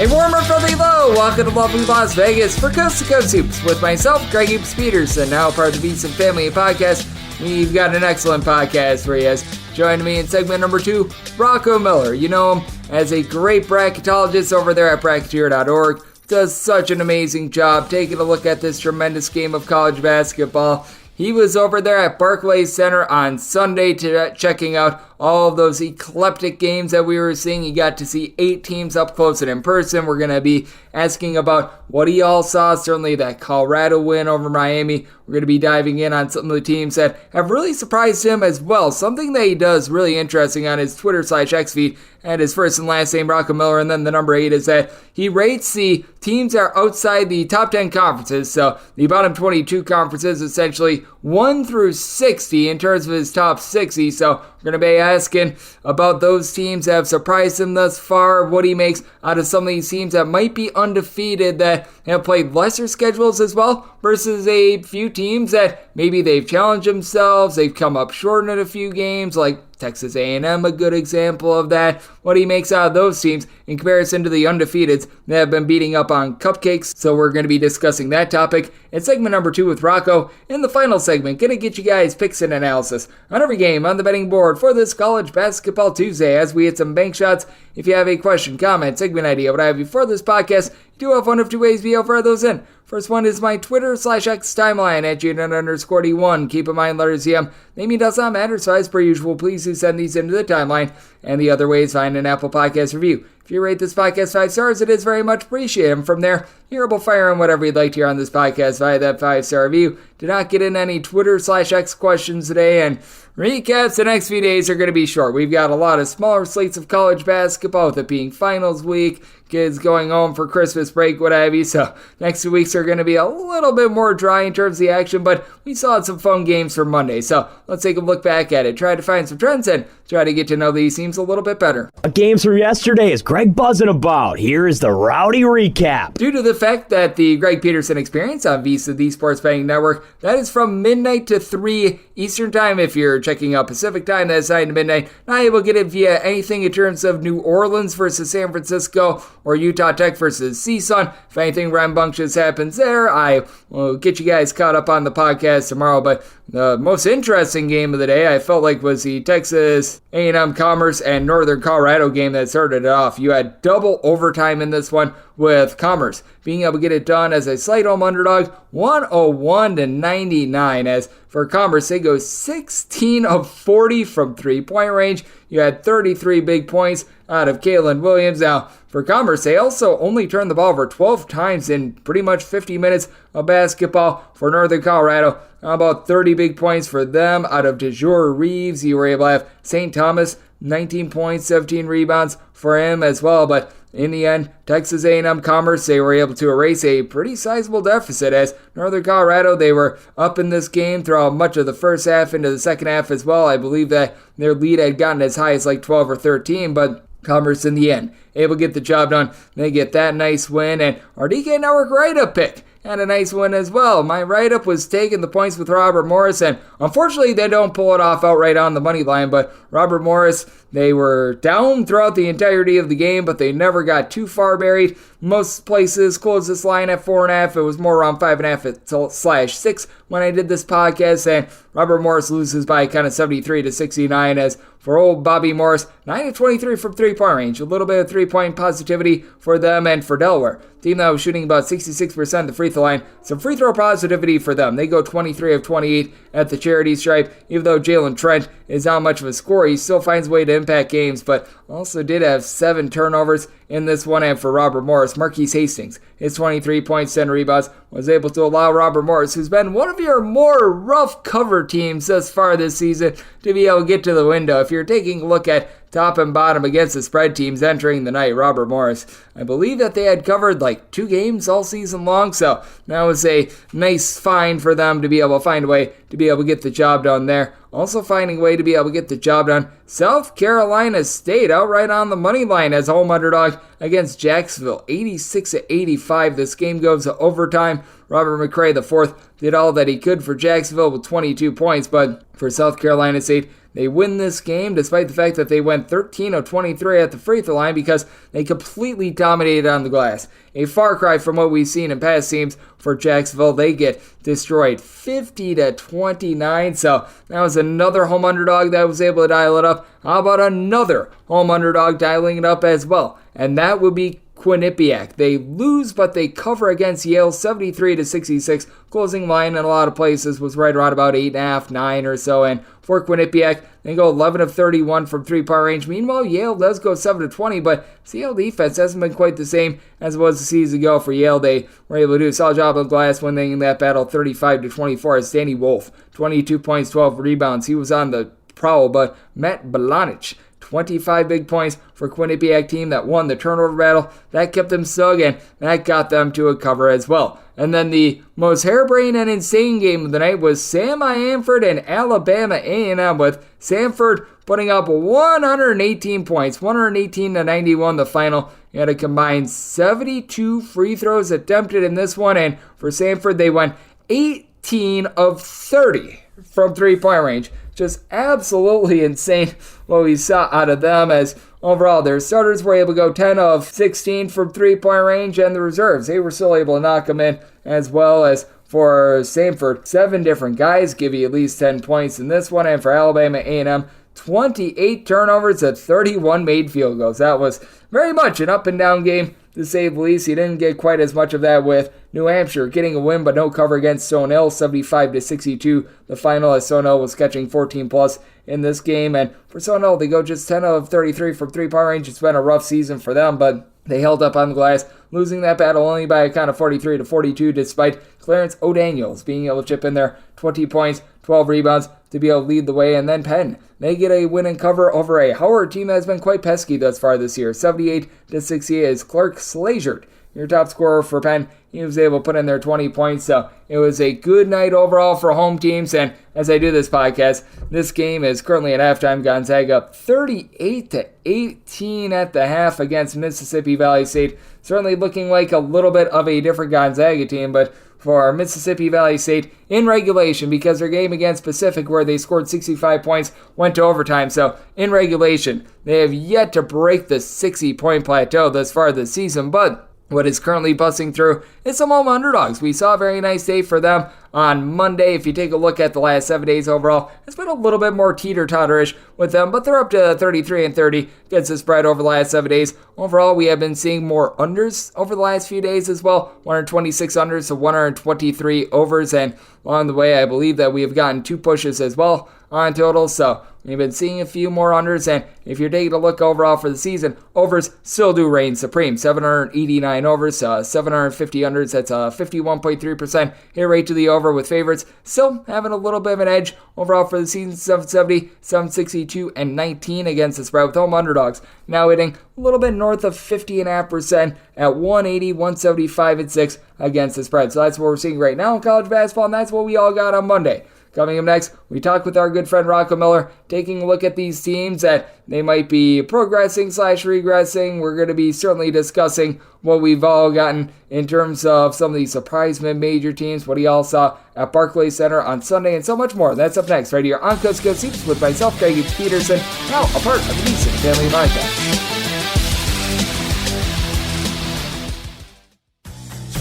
A warm and friendly hello, welcome to lovely Las Vegas for Coast to Coast Hoops with myself, Greg Hoops Peterson, now part of the Beats and Family Podcast. We've got an excellent podcast for you. Joining me in segment number 2, Rocco Miller. You know him as a great bracketologist over there at bracketeer.org. Does such an amazing job taking a look at this tremendous game of college basketball. He was over there at Barclays Center on Sunday checking out all of those eclectic games that we were seeing. You got to see 8 teams up close and in person. We're going to be asking about what he all saw. Certainly that Colorado win over Miami. We're going to be diving in on some of the teams that have really surprised him as well. Something that he does really interesting on his Twitter/X feed and his first and last name, Rocco Miller, and then the number 8 is that he rates the teams that are outside the top 10 conferences. So the bottom 22 conferences, essentially 1 through 60 in terms of his top 60. So we're going to be asking about those teams that have surprised him thus far, what he makes out of some of these teams that might be undefeated that have played lesser schedules as well, versus a few teams that maybe they've challenged themselves, they've come up short in a few games, like Texas A&M, a good example of that. What he makes out of those teams in comparison to the undefeateds that have been beating up on cupcakes. So we're going to be discussing that topic in segment number 2 with Rocco. In the final segment, going to get you guys picks and analysis on every game on the betting board for this College Basketball Tuesday as we hit some bank shots. If you have a question, comment, segment idea, what I have you for this podcast, you do have one of 2 ways to fire those in. First one is my Twitter/X timeline at June_D1. Keep in mind, letters EM. Name does not matter, so as per usual, please do send these into the timeline. And the other way is find an Apple Podcast review. If you rate this podcast 5 stars, it is very much appreciated. And from there, you're able to fire in whatever you'd like to hear on this podcast via that 5-star review. Did not get in any Twitter/X questions today, and recaps the next few days are going to be short. We've got a lot of smaller slates of college basketball, with it being finals week, kids going home for Christmas break, what have you. So next 2 weeks are going to be a little bit more dry in terms of the action, but we saw some fun games for Monday. So let's take a look back at it, try to find some trends, and try to get to know these teams a little bit better. Games from yesterday is Greg buzzing about. Here is the rowdy recap. Due to the fact that the Greg Peterson Experience on VSiN, the Sports Betting Network, that is from midnight to 3 Eastern Time. If you're checking out Pacific Time, that's 9 to midnight. Not able to get it via anything in terms of New Orleans versus San Francisco or Utah Tech versus Seton. If anything rambunctious happens there, I will get you guys caught up on the podcast tomorrow. But the most interesting game of the day, I felt like, was the Texas A&M Commerce and Northern Colorado game that started it off. You had double overtime in this one, with Commerce being able to get it done as a slight home underdog, 101-99. As for Commerce, they go 16 of 40 from three-point range. You had 33 big points out of Kalen Williams. Now, for Commerce, they also only turned the ball over 12 times in pretty much 50 minutes of basketball. For Northern Colorado, about 30 big points for them out of DeJour Reeves. You were able to have St. Thomas, 19 points, 17 rebounds for him as well. But in the end, Texas A&M Commerce, they were able to erase a pretty sizable deficit, as Northern Colorado, they were up in this game throughout much of the first half into the second half as well. I believe that their lead had gotten as high as like 12 or 13, but Commerce in the end able to get the job done. They get that nice win, and our DK Network write-up pick had a nice win as well. My write-up was taking the points with Robert Morris, and unfortunately they don't pull it off outright on the money line, but Robert Morris, they were down throughout the entirety of the game, but they never got too far buried. Most places closed this line at 4.5. It was more around 5.5/6 when I did this podcast, and Robert Morris loses by kind of 73-69. As for old Bobby Morris, 9 of 23 from three-point range. A little bit of three-point positivity for them. And for Delaware, team that was shooting about 66% at the free throw line, some free throw positivity for them. They go 23 of 28 at the charity stripe. Even though Jalen Trent is not much of a scorer, he still finds a way to impact games, but also did have 7 turnovers in this one. And for Robert Morris, Marquise Hastings, his 23 points, 10 rebounds, was able to allow Robert Morris, who's been one of your more rough cover teams thus far this season, to be able to get to the window. If you're taking a look at top and bottom against the spread teams entering the night, Robert Morris, I believe that they had covered like 2 games all season long, so that was a nice find for them to be able to find a way to be able to get the job done there. Also finding a way to be able to get the job done, South Carolina State outright on the money line as home underdog against Jacksonville, 86-85. This game goes to overtime. Robert McRae IV did all that he could for Jacksonville with 22 points, but for South Carolina State, they win this game despite the fact that they went 13 of 23 at the free throw line because they completely dominated on the glass. A far cry from what we've seen in past teams for Jacksonville. They get destroyed 50-29. So that was another home underdog that was able to dial it up. How about another home underdog dialing it up as well? And that would be Quinnipiac. They lose, but they cover against Yale 73-66. Closing line in a lot of places was right around about 8.5, 9 or so. And for Quinnipiac, they go 11 of 31 from three-point range. Meanwhile, Yale does go 7 of 20, but the Yale defense hasn't been quite the same as it was a season ago for Yale. They were able to do a solid job on the glass, winning that battle 35-24 as Danny Wolf, 22 points, 12 rebounds. He was on the prowl, but Matt Balanic, 25 big points for Quinnipiac team that won the turnover battle. That kept them snug, and that got them to a cover as well. And then the most harebrained and insane game of the night was Sam Amford and Alabama A&M, with Samford putting up 118 points, 118-91 the final. You had a combined 72 free throws attempted in this one, and for Samford, they went 18 of 30 from three-point range. Just absolutely insane what we saw out of them, as overall their starters were able to go 10 of 16 from three-point range, and the reserves, they were still able to knock them in, as well as for Samford, 7 different guys give you at least 10 points in this one, and for Alabama A&M, 28 turnovers at 31 made field goals. That was very much an up-and-down game, to say the least. You didn't get quite as much of that with New Hampshire getting a win, but no cover against Seton, 75-62. The final, as Seton was catching 14+ in this game. And for Seton, they go just 10 of 33 from three-point range. It's been a rough season for them, but they held up on the glass, losing that battle only by a count of 43-42, despite Clarence O'Daniels being able to chip in there 20 points, 12 rebounds to be able to lead the way. And then Penn, they get a win and cover over a Howard team that has been quite pesky thus far this year. 78-68 is Clark Slazert, your top scorer for Penn. He was able to put in their 20 points, so it was a good night overall for home teams. And as I do this podcast, this game is currently at halftime. Gonzaga up 38-18 at the half against Mississippi Valley State. Certainly looking like a little bit of a different Gonzaga team, but for Mississippi Valley State in regulation, because their game against Pacific, where they scored 65 points, went to overtime. So in regulation, they have yet to break the 60-point plateau thus far this season, but what is currently busting through is some home underdogs. We saw a very nice day for them on Monday. If you take a look at the last 7 days overall, it's been a little bit more teeter-totterish with them, but they're up to 33-30 against the spread over the last 7 days. Overall, we have been seeing more unders over the last few days as well. 126 unders to 123 overs, and along the way, I believe that we have gotten 2 pushes as well on total. So we've been seeing a few more unders, and if you're taking a look overall for the season, overs still do reign supreme. 789 overs, 750 unders. That's a 51.3% hit rate to the over, with favorites still having a little bit of an edge overall for the season. 770, 762, and 19 against the spread, with home underdogs now hitting a little bit north of 50.5% at 180, 175, and 6 against the spread. So that's what we're seeing right now in college basketball, and that's what we all got on Monday. Coming up next, we talk with our good friend Rocco Miller, taking a look at these teams that they might be progressing/regressing. We're going to be certainly discussing what we've all gotten in terms of some of these surprise mid-major teams, what he all saw at Barclays Center on Sunday, and so much more. That's up next right here on Coast to Coast Hoops with myself, Greg Peterson, now a part of the Decent Family Podcast.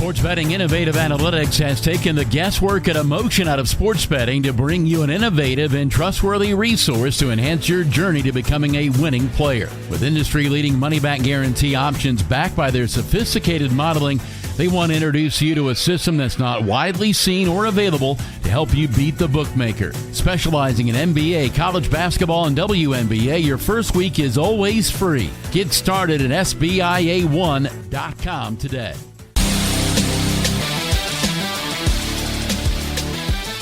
Sports Betting Innovative Analytics has taken the guesswork and emotion out of sports betting to bring you an innovative and trustworthy resource to enhance your journey to becoming a winning player. With industry-leading money-back guarantee options backed by their sophisticated modeling, they want to introduce you to a system that's not widely seen or available to help you beat the bookmaker. Specializing in NBA, college basketball, and WNBA, your first week is always free. Get started at SBIA1.com today.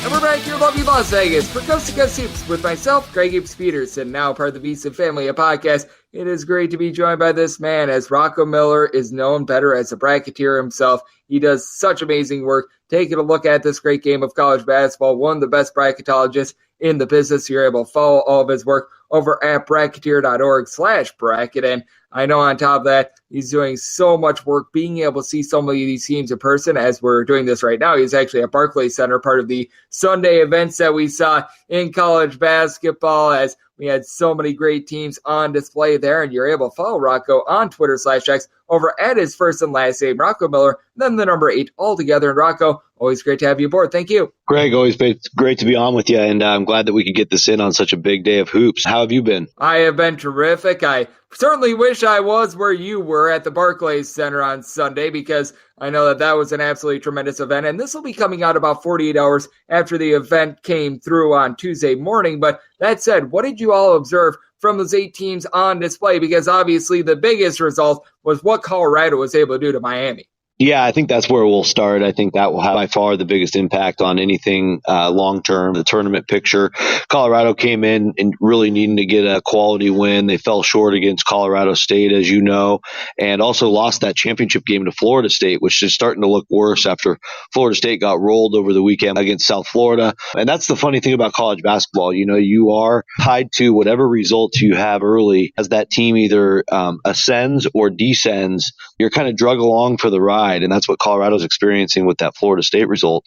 And we're back here in lovely Las Vegas for Coast to Coast Hoops with myself, Greg Peterson, now part of the Beast and Family podcast. It is great to be joined by this man, as Rocco Miller is known better as a bracketeer himself. He does such amazing work taking a look at this great game of college basketball, one of the best bracketologists in the business. You're able to follow all of his work over at bracketeer.org/bracket. And I know on top of that, he's doing so much work being able to see so many of these teams in person as we're doing this right now. He's actually at Barclays Center, part of the Sunday events that we saw in college basketball, as we had so many great teams on display there. And you're able to follow Rocco on Twitter/X over at his first and last name, Rocco Miller, then the number 8 altogether. And Rocco, always great to have you aboard. Thank you. Greg, always great to be on with you, and I'm glad that we could get this in on such a big day of hoops. How have you been? I have been terrific. I certainly wish I was where you were at the Barclays Center on Sunday, because I know that was an absolutely tremendous event, and this will be coming out about 48 hours after the event came through on Tuesday morning. But that said, what did you all observe from those 8 teams on display? Because obviously the biggest result was what Colorado was able to do to Miami. Yeah, I think that's where we'll start. I think that will have by far the biggest impact on anything long-term, the tournament picture. Colorado came in and really needing to get a quality win. They fell short against Colorado State, as you know, and also lost that championship game to Florida State, which is starting to look worse after Florida State got rolled over the weekend against South Florida. And that's the funny thing about college basketball. You know, you are tied to whatever results you have early. As that team either ascends or descends, you're kind of drug along for the ride. And that's what Colorado's experiencing with that Florida State result.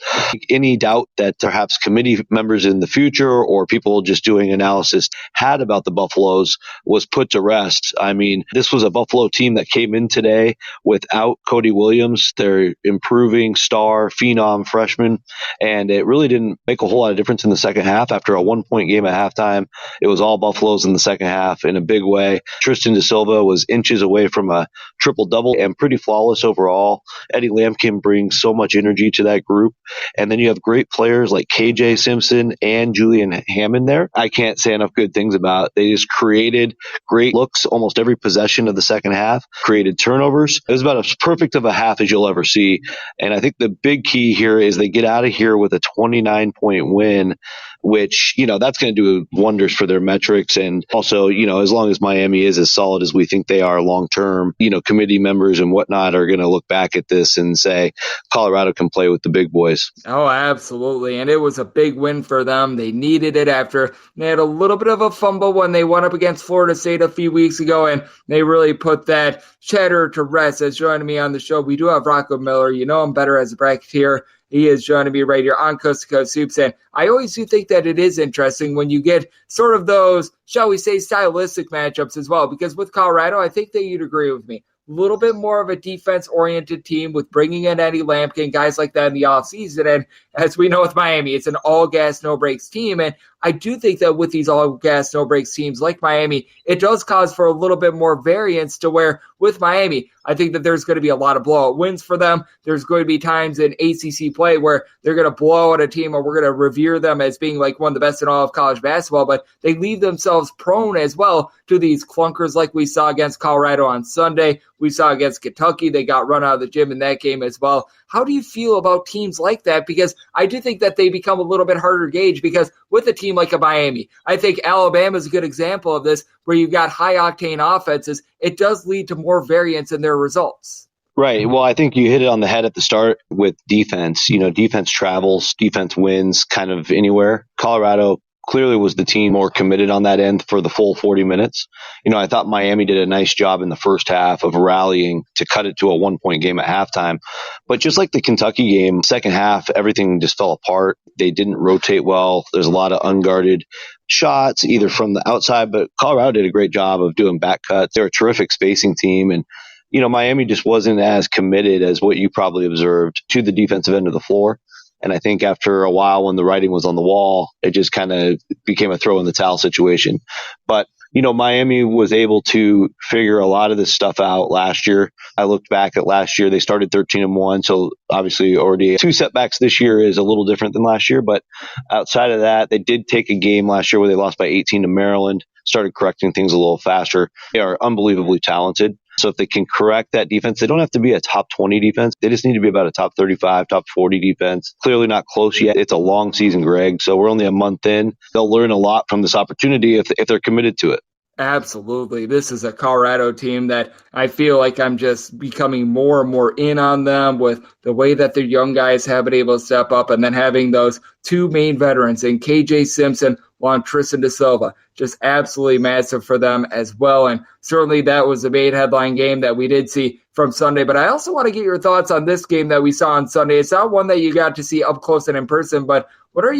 Any doubt that perhaps committee members in the future or people just doing analysis had about the Buffaloes was put to rest. I mean, this was a Buffalo team that came in today without Cody Williams, their improving star, phenom freshman, and it really didn't make a whole lot of difference in the second half. After a 1-point game at halftime, it was all Buffaloes in the second half in a big way. Tristan Da Silva was inches away from a triple-double and pretty flawless overall. Eddie Lampkin brings so much energy to that group. And then you have great players like KJ Simpson and Julian Hammond there. I can't say enough good things about. They just created great looks almost every possession of the second half, created turnovers. It was about as perfect of a half as you'll ever see. And I think the big key here is they get out of here with a 29-point win, which, you know, that's going to do wonders for their metrics. And also, you know, as long as Miami is as solid as we think they are long term, you know, committee members and whatnot are going to look back at this and say Colorado can play with the big boys. Oh, absolutely. And it was a big win for them. They needed it after they had a little bit of a fumble when they went up against Florida State a few weeks ago, and they really put that chatter to rest. As joining me on the show, we do have Rocco Miller. You know him better as a bracketeer. He is joining me right here on Coast to Coast Hoops. And I always do think that it is interesting when you get sort of those, shall we say, stylistic matchups as well. Because with Colorado, I think that you'd agree with me. A little bit more of a defense-oriented team with bringing in Eddie Lampkin, guys like that in the offseason. And as we know with Miami, it's an all-gas, no-breaks team. And I do think that with these all-gas, no-breaks teams like Miami, it does cause for a little bit more variance to where with Miami, I think that there's going to be a lot of blowout wins for them. There's going to be times in ACC play where they're going to blow out a team or we're going to revere them as being like one of the best in all of college basketball, but they leave themselves prone as well to these clunkers like we saw against Colorado on Sunday. We saw against Kentucky. They got run out of the gym in that game as well. How do you feel about teams like that? Because I do think that they become a little bit harder to gauge because with a team like a Miami, I think Alabama is a good example of this where you've got high-octane offenses. It does lead to more variance in their results. Right. Well, I think you hit it on the head at the start with defense. You know, defense travels, defense wins kind of anywhere. Colorado clearly was the team more committed on that end for the full 40 minutes. You know, I thought Miami did a nice job in the first half of rallying to cut it to a 1-point game at halftime. But just like the Kentucky game, second half, everything just fell apart. They didn't rotate well. There's a lot of unguarded shots, either from the outside, but Colorado did a great job of doing back cuts. They're a terrific spacing team. And, you know, Miami just wasn't as committed as what you probably observed to the defensive end of the floor. And I think after a while when the writing was on the wall, it just kind of became a throw in the towel situation. But, you know, Miami was able to figure a lot of this stuff out last year. I looked back at last year. They started 13-1. So obviously already 2 setbacks this year is a little different than last year. But outside of that, they did take a game last year where they lost by 18 to Maryland, started correcting things a little faster. They are unbelievably talented. So if they can correct that defense, they don't have to be a top 20 defense. They just need to be about a top 35, top 40 defense. Clearly not close yet. It's a long season, Greg. So we're only a month in. They'll learn a lot from this opportunity if they're committed to it. Absolutely. This is a Colorado team that I feel like I'm just becoming more and more in on them with the way that their young guys have been able to step up, and then having those two main veterans in KJ Simpson and Tristan Da Silva. Just absolutely massive for them as well. And certainly that was the main headline game that we did see from Sunday. But I also want to get your thoughts on this game that we saw on Sunday. It's not one that you got to see up close and in person, but what are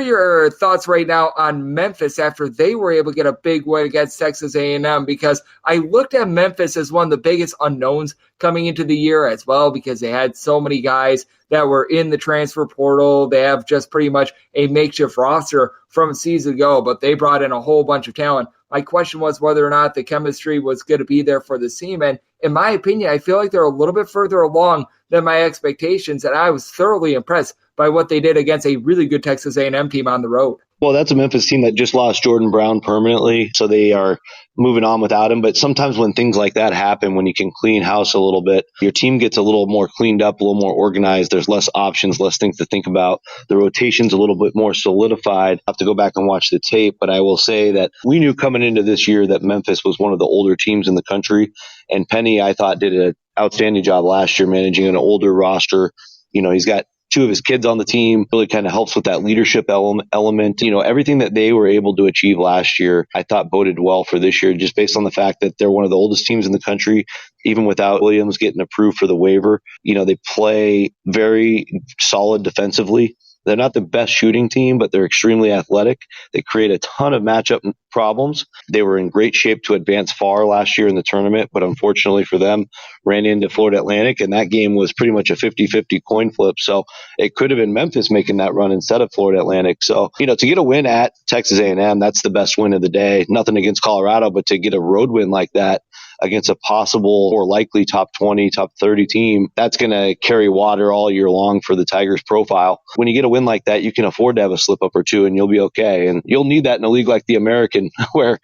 your thoughts right now on Memphis after they were able to get a big win against Texas A&M? Because I looked at Memphis as one of the biggest unknowns coming into the year as well, because they had so many guys that were in the transfer portal. They have just pretty much a makeshift roster from a season ago, but they brought in a whole bunch of talent. My question was whether or not the chemistry was going to be there for the team. And in my opinion, I feel like they're a little bit further along than my expectations, and I was thoroughly impressed by what they did against a really good Texas A&M team on the road. Well, that's a Memphis team that just lost Jordan Brown permanently, so they are moving on without him. But sometimes when things like that happen, when you can clean house a little bit, your team gets a little more cleaned up, a little more organized. There's less options, less things to think about. The rotation's a little bit more solidified. I have to go back and watch the tape, but I will say that we knew coming into this year that Memphis was one of the older teams in the country. And Penny, I thought, did an outstanding job last year managing an older roster. He's got two of his kids on the team, really kind of helps with that leadership element. Everything that they were able to achieve last year, I thought boded well for this year, just based on the fact that they're one of the oldest teams in the country, even without Williams getting approved for the waiver. They play very solid defensively. They're not the best shooting team, but they're extremely athletic. They create a ton of matchup problems. They were in great shape to advance far last year in the tournament, but unfortunately for them, ran into Florida Atlantic, and that game was pretty much a 50-50 coin flip. So it could have been Memphis making that run instead of Florida Atlantic. So, to get a win at Texas A&M, that's the best win of the day. Nothing against Colorado, but to get a road win like that against a possible or likely top 20, top 30 team, that's going to carry water all year long for the Tigers profile. When you get a win like that, you can afford to have a slip up or two and you'll be okay. And you'll need that in a league like the American where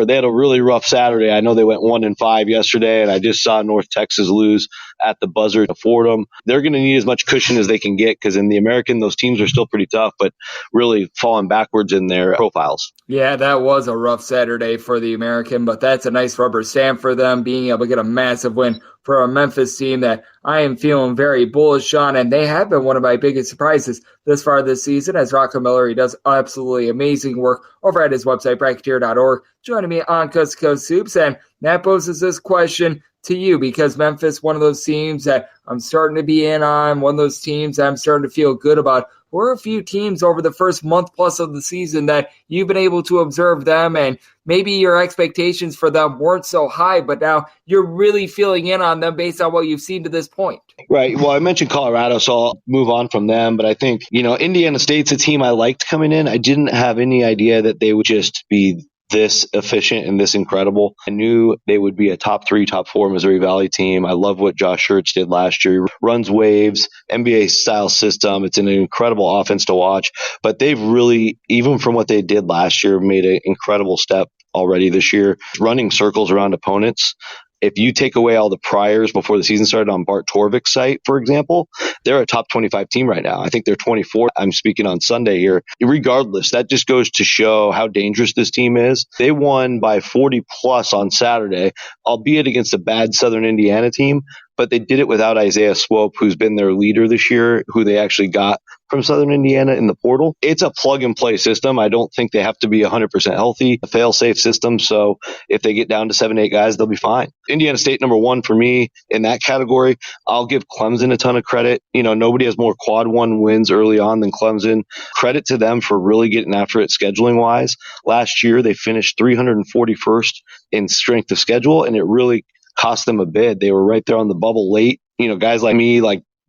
they had a really rough Saturday. I know they went 1-5 yesterday, and I just saw North Texas lose at the buzzer to Fordham. They're going to need as much cushion as they can get, because in the American, those teams are still pretty tough, but really falling backwards in their profiles. Yeah, that was a rough Saturday for the American, but that's a nice rubber stamp for them, being able to get a massive win for a Memphis team that I am feeling very bullish on, and they have been one of my biggest surprises this far this season, as Rocco Miller, he does absolutely amazing work over at his website, bracketeer.org, joining me on Coast to Coast Hoops, and that poses this question to you, because Memphis, one of those teams that I'm starting to be in on, one of those teams that I'm starting to feel good about. Were a few teams over the first month plus of the season that you've been able to observe them, and maybe your expectations for them weren't so high, but now you're really feeling in on them based on what you've seen to this point? Right. Well, I mentioned Colorado, so I'll move on from them. But I think, Indiana State's a team I liked coming in. I didn't have any idea that they would just be this efficient and this incredible. I knew they would be a top 3, top 4 Missouri Valley team. I love what Josh Schertz did last year. He runs waves, NBA style system. It's an incredible offense to watch, but they've really, even from what they did last year, made an incredible step already this year, running circles around opponents. If you take away all the priors before the season started on Bart Torvik's site, for example, they're a top 25 team right now. I think they're 24th. I'm speaking on Sunday here. Regardless, that just goes to show how dangerous this team is. They won by 40 plus on Saturday, albeit against a bad Southern Indiana team, but they did it without Isaiah Swope, who's been their leader this year, who they actually got from Southern Indiana in the portal. It's a plug-and-play system. I don't think they have to be 100% healthy, a fail-safe system. So if they get down to 7-8 guys, they'll be fine. Indiana State, number 1 for me in that category. I'll give Clemson a ton of credit. Nobody has more quad 1 wins early on than Clemson. Credit to them for really getting after it scheduling-wise. Last year, they finished 341st in strength of schedule, and it really cost them a bid. They were right there on the bubble late. Guys like me,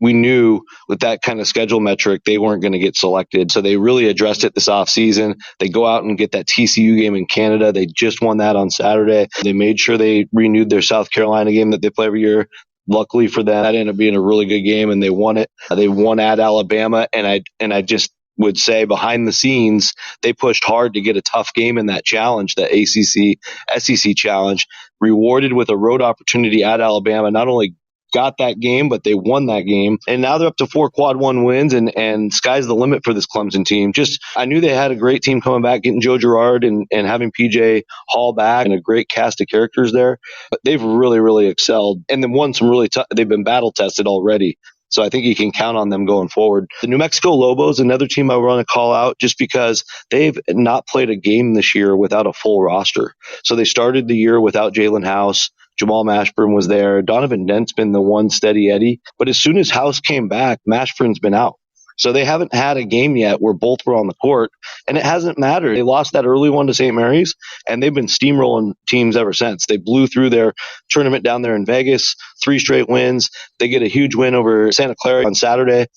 we knew with that kind of schedule metric, they weren't going to get selected. So they really addressed it this offseason. They go out and get that TCU game in Canada. They just won that on Saturday. They made sure they renewed their South Carolina game that they play every year. Luckily for them, that ended up being a really good game, and they won it. They won at Alabama, and I just would say behind the scenes, they pushed hard to get a tough game in that challenge, the ACC SEC challenge, rewarded with a road opportunity at Alabama, not only got that game, but they won that game. And now they're up to 4 quad one wins, and sky's the limit for this Clemson team. I knew they had a great team coming back, getting Joe Girard and having PJ Hall back and a great cast of characters there. But they've really, really excelled, and then won some really tough. They've been battle tested already. So I think you can count on them going forward. The New Mexico Lobos, another team I want to call out just because they've not played a game this year without a full roster. So they started the year without Jalen House. Jamal Mashburn was there. Donovan Dent's been the one steady Eddie. But as soon as House came back, Mashburn's been out. So they haven't had a game yet where both were on the court, and it hasn't mattered. They lost that early one to St. Mary's, and they've been steamrolling teams ever since. They blew through their tournament down there in Vegas, 3 straight wins. They get a huge win over Santa Clara on Saturday.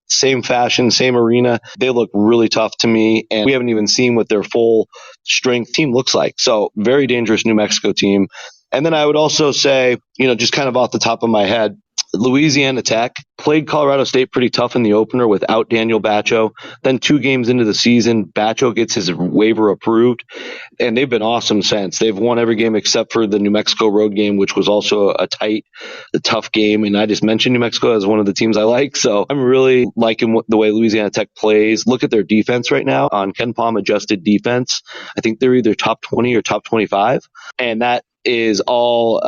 Same fashion, same arena. They look really tough to me, and we haven't even seen what their full strength team looks like. So very dangerous New Mexico team. And then I would also say, just kind of off the top of my head, Louisiana Tech played Colorado State pretty tough in the opener without Daniel Batcho. Then 2 games into the season, Batcho gets his waiver approved, and they've been awesome since. They've won every game except for the New Mexico road game, which was also a tough game. And I just mentioned New Mexico as one of the teams I like. So I'm really liking the way Louisiana Tech plays. Look at their defense right now on Ken Palm adjusted defense. I think they're either top 20 or top 25. And that is all,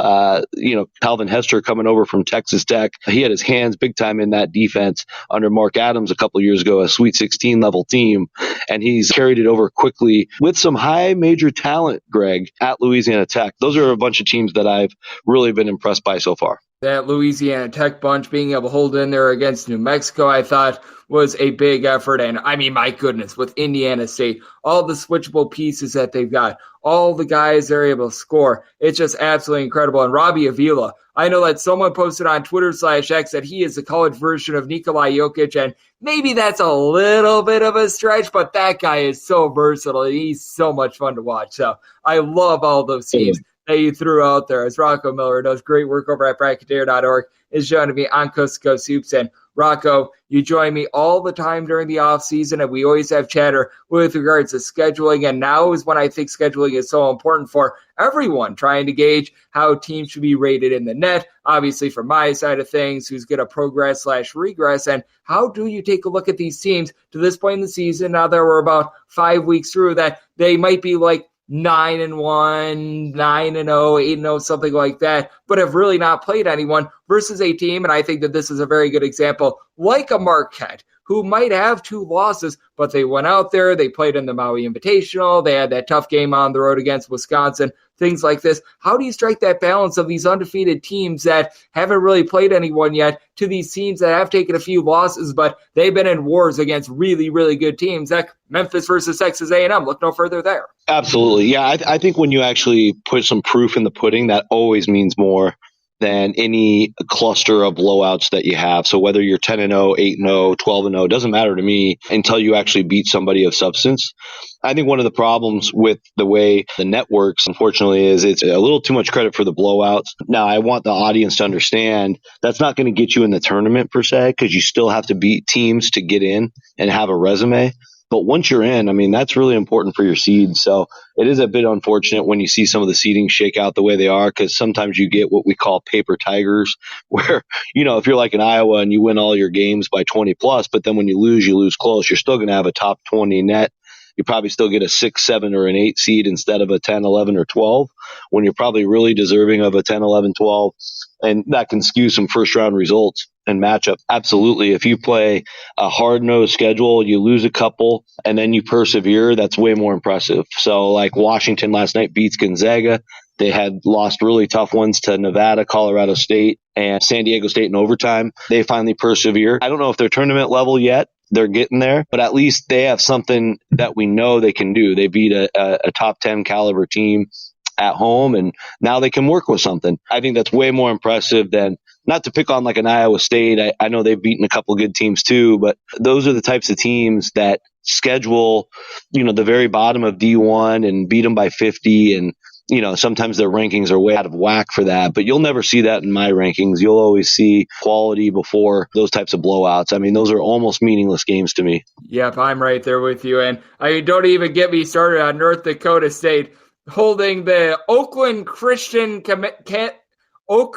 Calvin Hester coming over from Texas Tech. He had his hands big time in that defense under Mark Adams a couple years ago, a Sweet 16 level team. And he's carried it over quickly with some high major talent, Greg, at Louisiana Tech. Those are a bunch of teams that I've really been impressed by so far. That Louisiana Tech bunch being able to hold in there against New Mexico, I thought was a big effort. And I mean, my goodness, with Indiana State, all the switchable pieces that they've got, all the guys they're able to score, it's just absolutely incredible. And Robbie Avila, I know that someone posted on Twitter/X that he is the college version of Nikolai Jokic, and maybe that's a little bit of a stretch, but that guy is so versatile. He's so much fun to watch. So I love all those teams that you threw out there. As Rocco Miller does great work over at bracketeer.org, is joining me on Coast to Coast Hoops. And Rocco, you join me all the time during the off season, and we always have chatter with regards to scheduling. And now is when I think scheduling is so important for everyone, trying to gauge how teams should be rated in the net. Obviously, from my side of things, who's going to progress/regress, and how do you take a look at these teams to this point in the season? Now that we're about 5 weeks through, that they might be like 9-1, 9-0, 8-0, something like that, but have really not played anyone versus a team. And I think that this is a very good example, like a Marquette, who might have 2 losses, but they went out there, they played in the Maui Invitational, they had that tough game on the road against Wisconsin, things like this. How do you strike that balance of these undefeated teams that haven't really played anyone yet to these teams that have taken a few losses, but they've been in wars against really, really good teams? Like Memphis versus Texas A&M, look no further there. Absolutely. Yeah, I think when you actually put some proof in the pudding, that always means more than any cluster of blowouts that you have. So whether you're 10-0, 8-0, 12-0, doesn't matter to me until you actually beat somebody of substance. I think one of the problems with the way the net works, unfortunately, is it's a little too much credit for the blowouts. Now, I want the audience to understand that's not going to get you in the tournament per se, because you still have to beat teams to get in and have a resume. But once you're in, I mean, that's really important for your seeds. So it is a bit unfortunate when you see some of the seedings shake out the way they are, because sometimes you get what we call paper tigers, where, if you're like in Iowa and you win all your games by 20 plus, but then when you lose close, you're still going to have a top 20 net. You probably still get a 6, 7, or an 8 seed instead of a 10, 11, or 12, when you're probably really deserving of a 10, 11, 12. And that can skew some first round results and matchup. Absolutely. If you play a hard-nosed schedule, you lose a couple, and then you persevere, that's way more impressive. So like Washington last night beats Gonzaga. They had lost really tough ones to Nevada, Colorado State, and San Diego State in overtime. They finally persevere. I don't know if they're tournament level yet. They're getting there, but at least they have something that we know they can do. They beat a top 10 caliber team at home, and now they can work with something. I think that's way more impressive than, not to pick on like an Iowa State. I know they've beaten a couple good teams too, but those are the types of teams that schedule, the very bottom of D1 and beat them by 50. And, sometimes their rankings are way out of whack for that, but you'll never see that in my rankings. You'll always see quality before those types of blowouts. I mean, those are almost meaningless games to me. Yep, I'm right there with you. And I don't even get me started on North Dakota State holding the Oak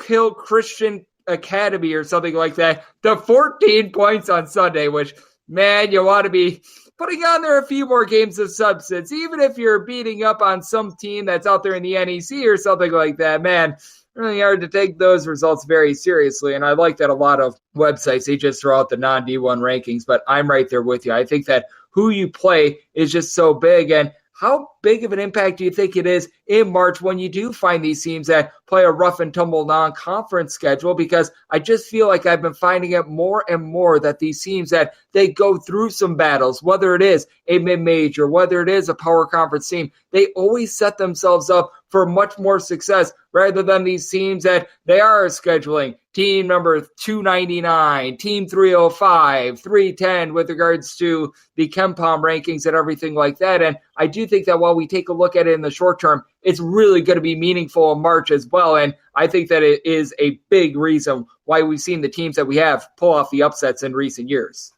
Hill Christian Academy or something like that to 14 points on Sunday, which, man, you want to be putting on there a few more games of substance, even if you're beating up on some team that's out there in the NEC or something like that. Man, really hard to take those results very seriously. And I like that a lot of websites, they just throw out the non-D1 rankings, but I'm right there with you. I think that who you play is just so big. And how big of an impact do you think it is in March when you do find these teams that play a rough and tumble non-conference schedule? Because I just feel like I've been finding it more and more that these teams that they go through some battles, whether it is a mid-major, whether it is a power conference team, they always set themselves up for much more success rather than these teams that they are scheduling team number 299, team 305, 310 with regards to the KenPom rankings and everything like that. And I do think that while we take a look at it in the short term, it's really going to be meaningful in March as well. And I think that it is a big reason why we've seen the teams that we have pull off the upsets in recent years.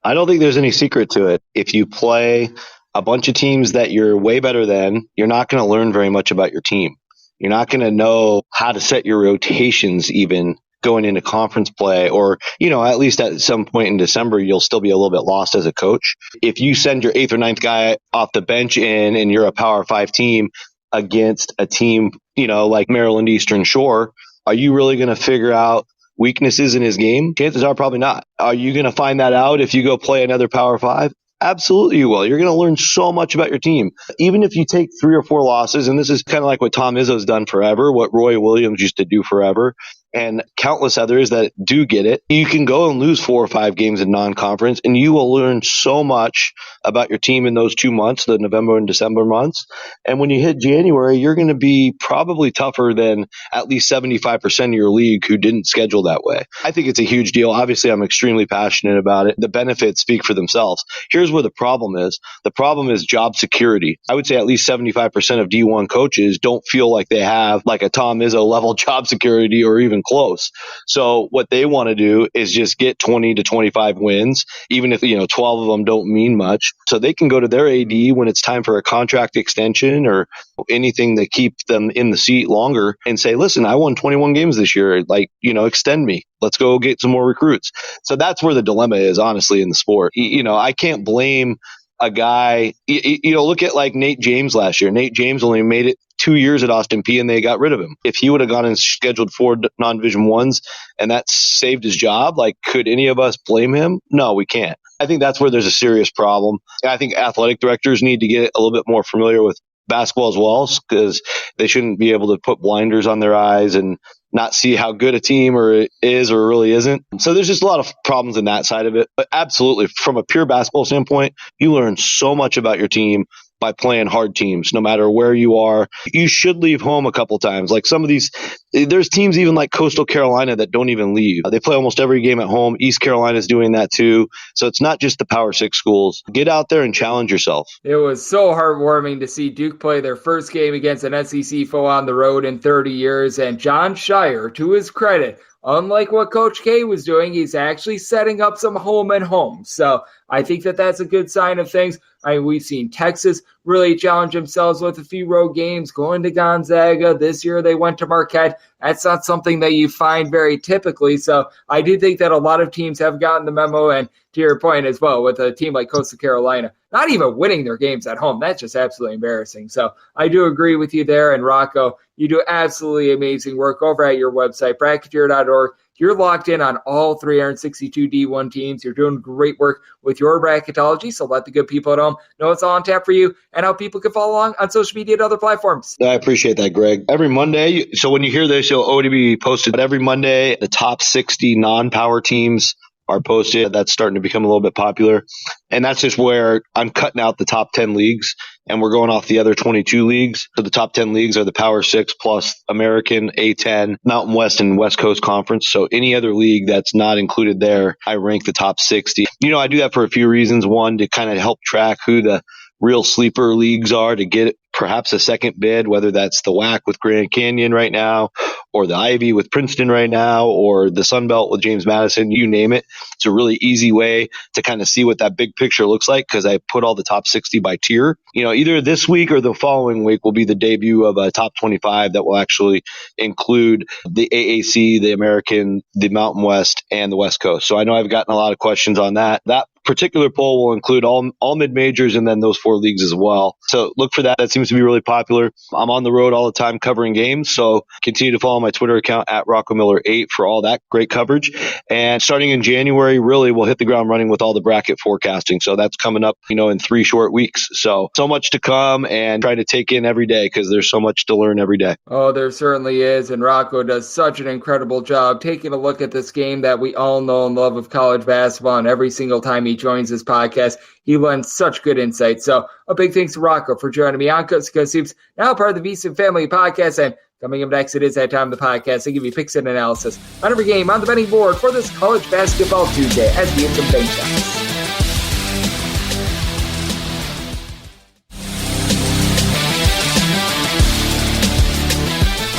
I don't think there's any secret to it. If you play a bunch of teams that you're way better than, you're not going to learn very much about your team. You're not going to know how to set your rotations even going into conference play, or, at least at some point in December, you'll still be a little bit lost as a coach. If you send your 8th or 9th guy off the bench in and you're a Power 5 team against a team, like Maryland Eastern Shore, are you really going to figure out weaknesses in his game? Chances are probably not. Are you going to find that out if you go play another Power 5? Absolutely you will. You're going to learn so much about your team. Even if you take 3 or 4 losses, and this is kind of like what Tom Izzo's done forever, what Roy Williams used to do forever, and countless others that do get it. You can go and lose 4 or 5 games in non-conference, and you will learn so much about your team in those 2 months, the November and December months. And when you hit January, you're going to be probably tougher than at least 75% of your league who didn't schedule that way. I think it's a huge deal. Obviously, I'm extremely passionate about it. The benefits speak for themselves. Here's where the problem is. The problem is job security. I would say at least 75% of D1 coaches don't feel like they have like a Tom Izzo level job security or even close. So what they want to do is just get 20 to 25 wins, even if 12 of them don't mean much, so they can go to their AD when it's time for a contract extension or anything that keep them in the seat longer and say, listen, I won 21 games this year, extend me. Let's go get some more recruits. So that's where the dilemma is, honestly, in the sport. I can't blame a guy, look at like Nate James last year. Nate James only made it 2 years at Austin Peay and they got rid of him. If he would have gone and scheduled 4 non-division ones and that saved his job, could any of us blame him? No, we can't. I think that's where there's a serious problem. I think athletic directors need to get a little bit more familiar with basketball as well, because they shouldn't be able to put blinders on their eyes and not see how good a team or is or really isn't. So there's just a lot of problems in that side of it. But absolutely, from a pure basketball standpoint, you learn so much about your team by playing hard teams, no matter where you are. You should leave home a couple times. Like some of these, there's teams even like Coastal Carolina that don't even leave. They play almost every game at home. East Carolina's doing that too. So it's not just the Power 6 schools. Get out there and challenge yourself. It was so heartwarming to see Duke play their first game against an SEC foe on the road in 30 years. And John Shire, to his credit, unlike what Coach K was doing, he's actually setting up some home and home. So I think that that's a good sign of things. We've seen Texas really challenge themselves with a few road games, going to Gonzaga. This year they went to Marquette. That's not something that you find very typically. So I do think that a lot of teams have gotten the memo. And to your point as well, with a team like Coastal Carolina, not even winning their games at home, that's just absolutely embarrassing. So I do agree with you there. And Rocco, you do absolutely amazing work over at your website, bracketeer.org. You're locked in on all 362 D1 teams. You're doing great work with your bracketology, so let the good people at home know it's all on tap for you and how people can follow along on social media and other platforms. I appreciate that, Greg. Every Monday, so when you hear this, you'll already be posted. But every Monday, the top 60 non-power teams are posted. That's starting to become a little bit popular. And that's just where I'm cutting out the top 10 leagues and we're going off the other 22 leagues. So the top 10 leagues are the Power 6 plus American, A10, Mountain West, and West Coast Conference. So any other league that's not included there, I rank the top 60. I do that for a few reasons. One, to kind of help track who the real sleeper leagues are to get perhaps a second bid, whether that's the WAC with Grand Canyon right now or the Ivy with Princeton right now, or the Sun Belt with James Madison, you name it. It's a really easy way to kind of see what that big picture looks like because I put all the top 60 by tier. Either this week or the following week will be the debut of a top 25 that will actually include the AAC, the American, the Mountain West, and the West Coast. So I know I've gotten a lot of questions on that. That particular poll will include all mid-majors and then those 4 leagues as well. So look for that. That seems to be really popular. I'm on the road all the time covering games, so continue to follow my Twitter account at Rocco Miller 8 for all that great coverage. And starting in January, really, we'll hit the ground running with all the bracket forecasting. So that's coming up, in 3 short weeks. So much to come, and try to take in every day because there's so much to learn every day. Oh, there certainly is, and Rocco does such an incredible job taking a look at this game that we all know and love of college basketball, and every single time he joins this podcast, he lends such good insight. So a big thanks to Rocco for joining me on Coast to Coast Hoops, now part of the VSiN Family Podcast. And coming up next, it is that time of the podcast. I give you picks and analysis on every game on the betting board for this College Basketball Tuesday as we hit some bank shots.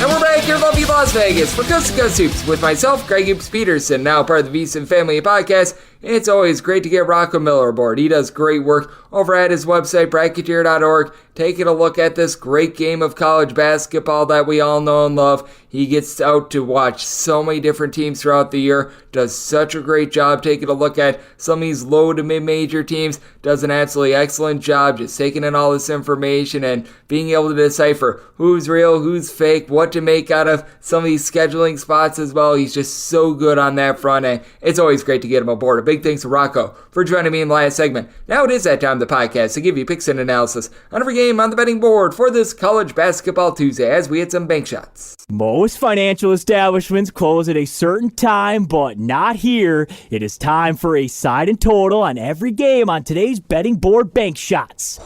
And we're back here in lovely Las Vegas for Coast to Coast Hoops with myself, Greg Hoops Peterson, now part of the VSiN Family Podcast. It's always great to get Rocco Miller aboard. He does great work over at his website, bracketeer.org, taking a look at this great game of college basketball that we all know and love. He gets out to watch so many different teams throughout the year, does such a great job taking a look at some of these low to mid-major teams, does an absolutely excellent job just taking in all this information and being able to decipher who's real, who's fake, what to make out of some of these scheduling spots as well. He's just so good on that front, and it's always great to get him aboard. A big thanks to Rocco for joining me in the last segment. Now it is that time of the podcast to give you picks and analysis on every game on the betting board for this College Basketball Tuesday as we hit some bank shots. Most financial establishments close at a certain time, but not here. It is time for a side and total on every game on today's betting board bank shots.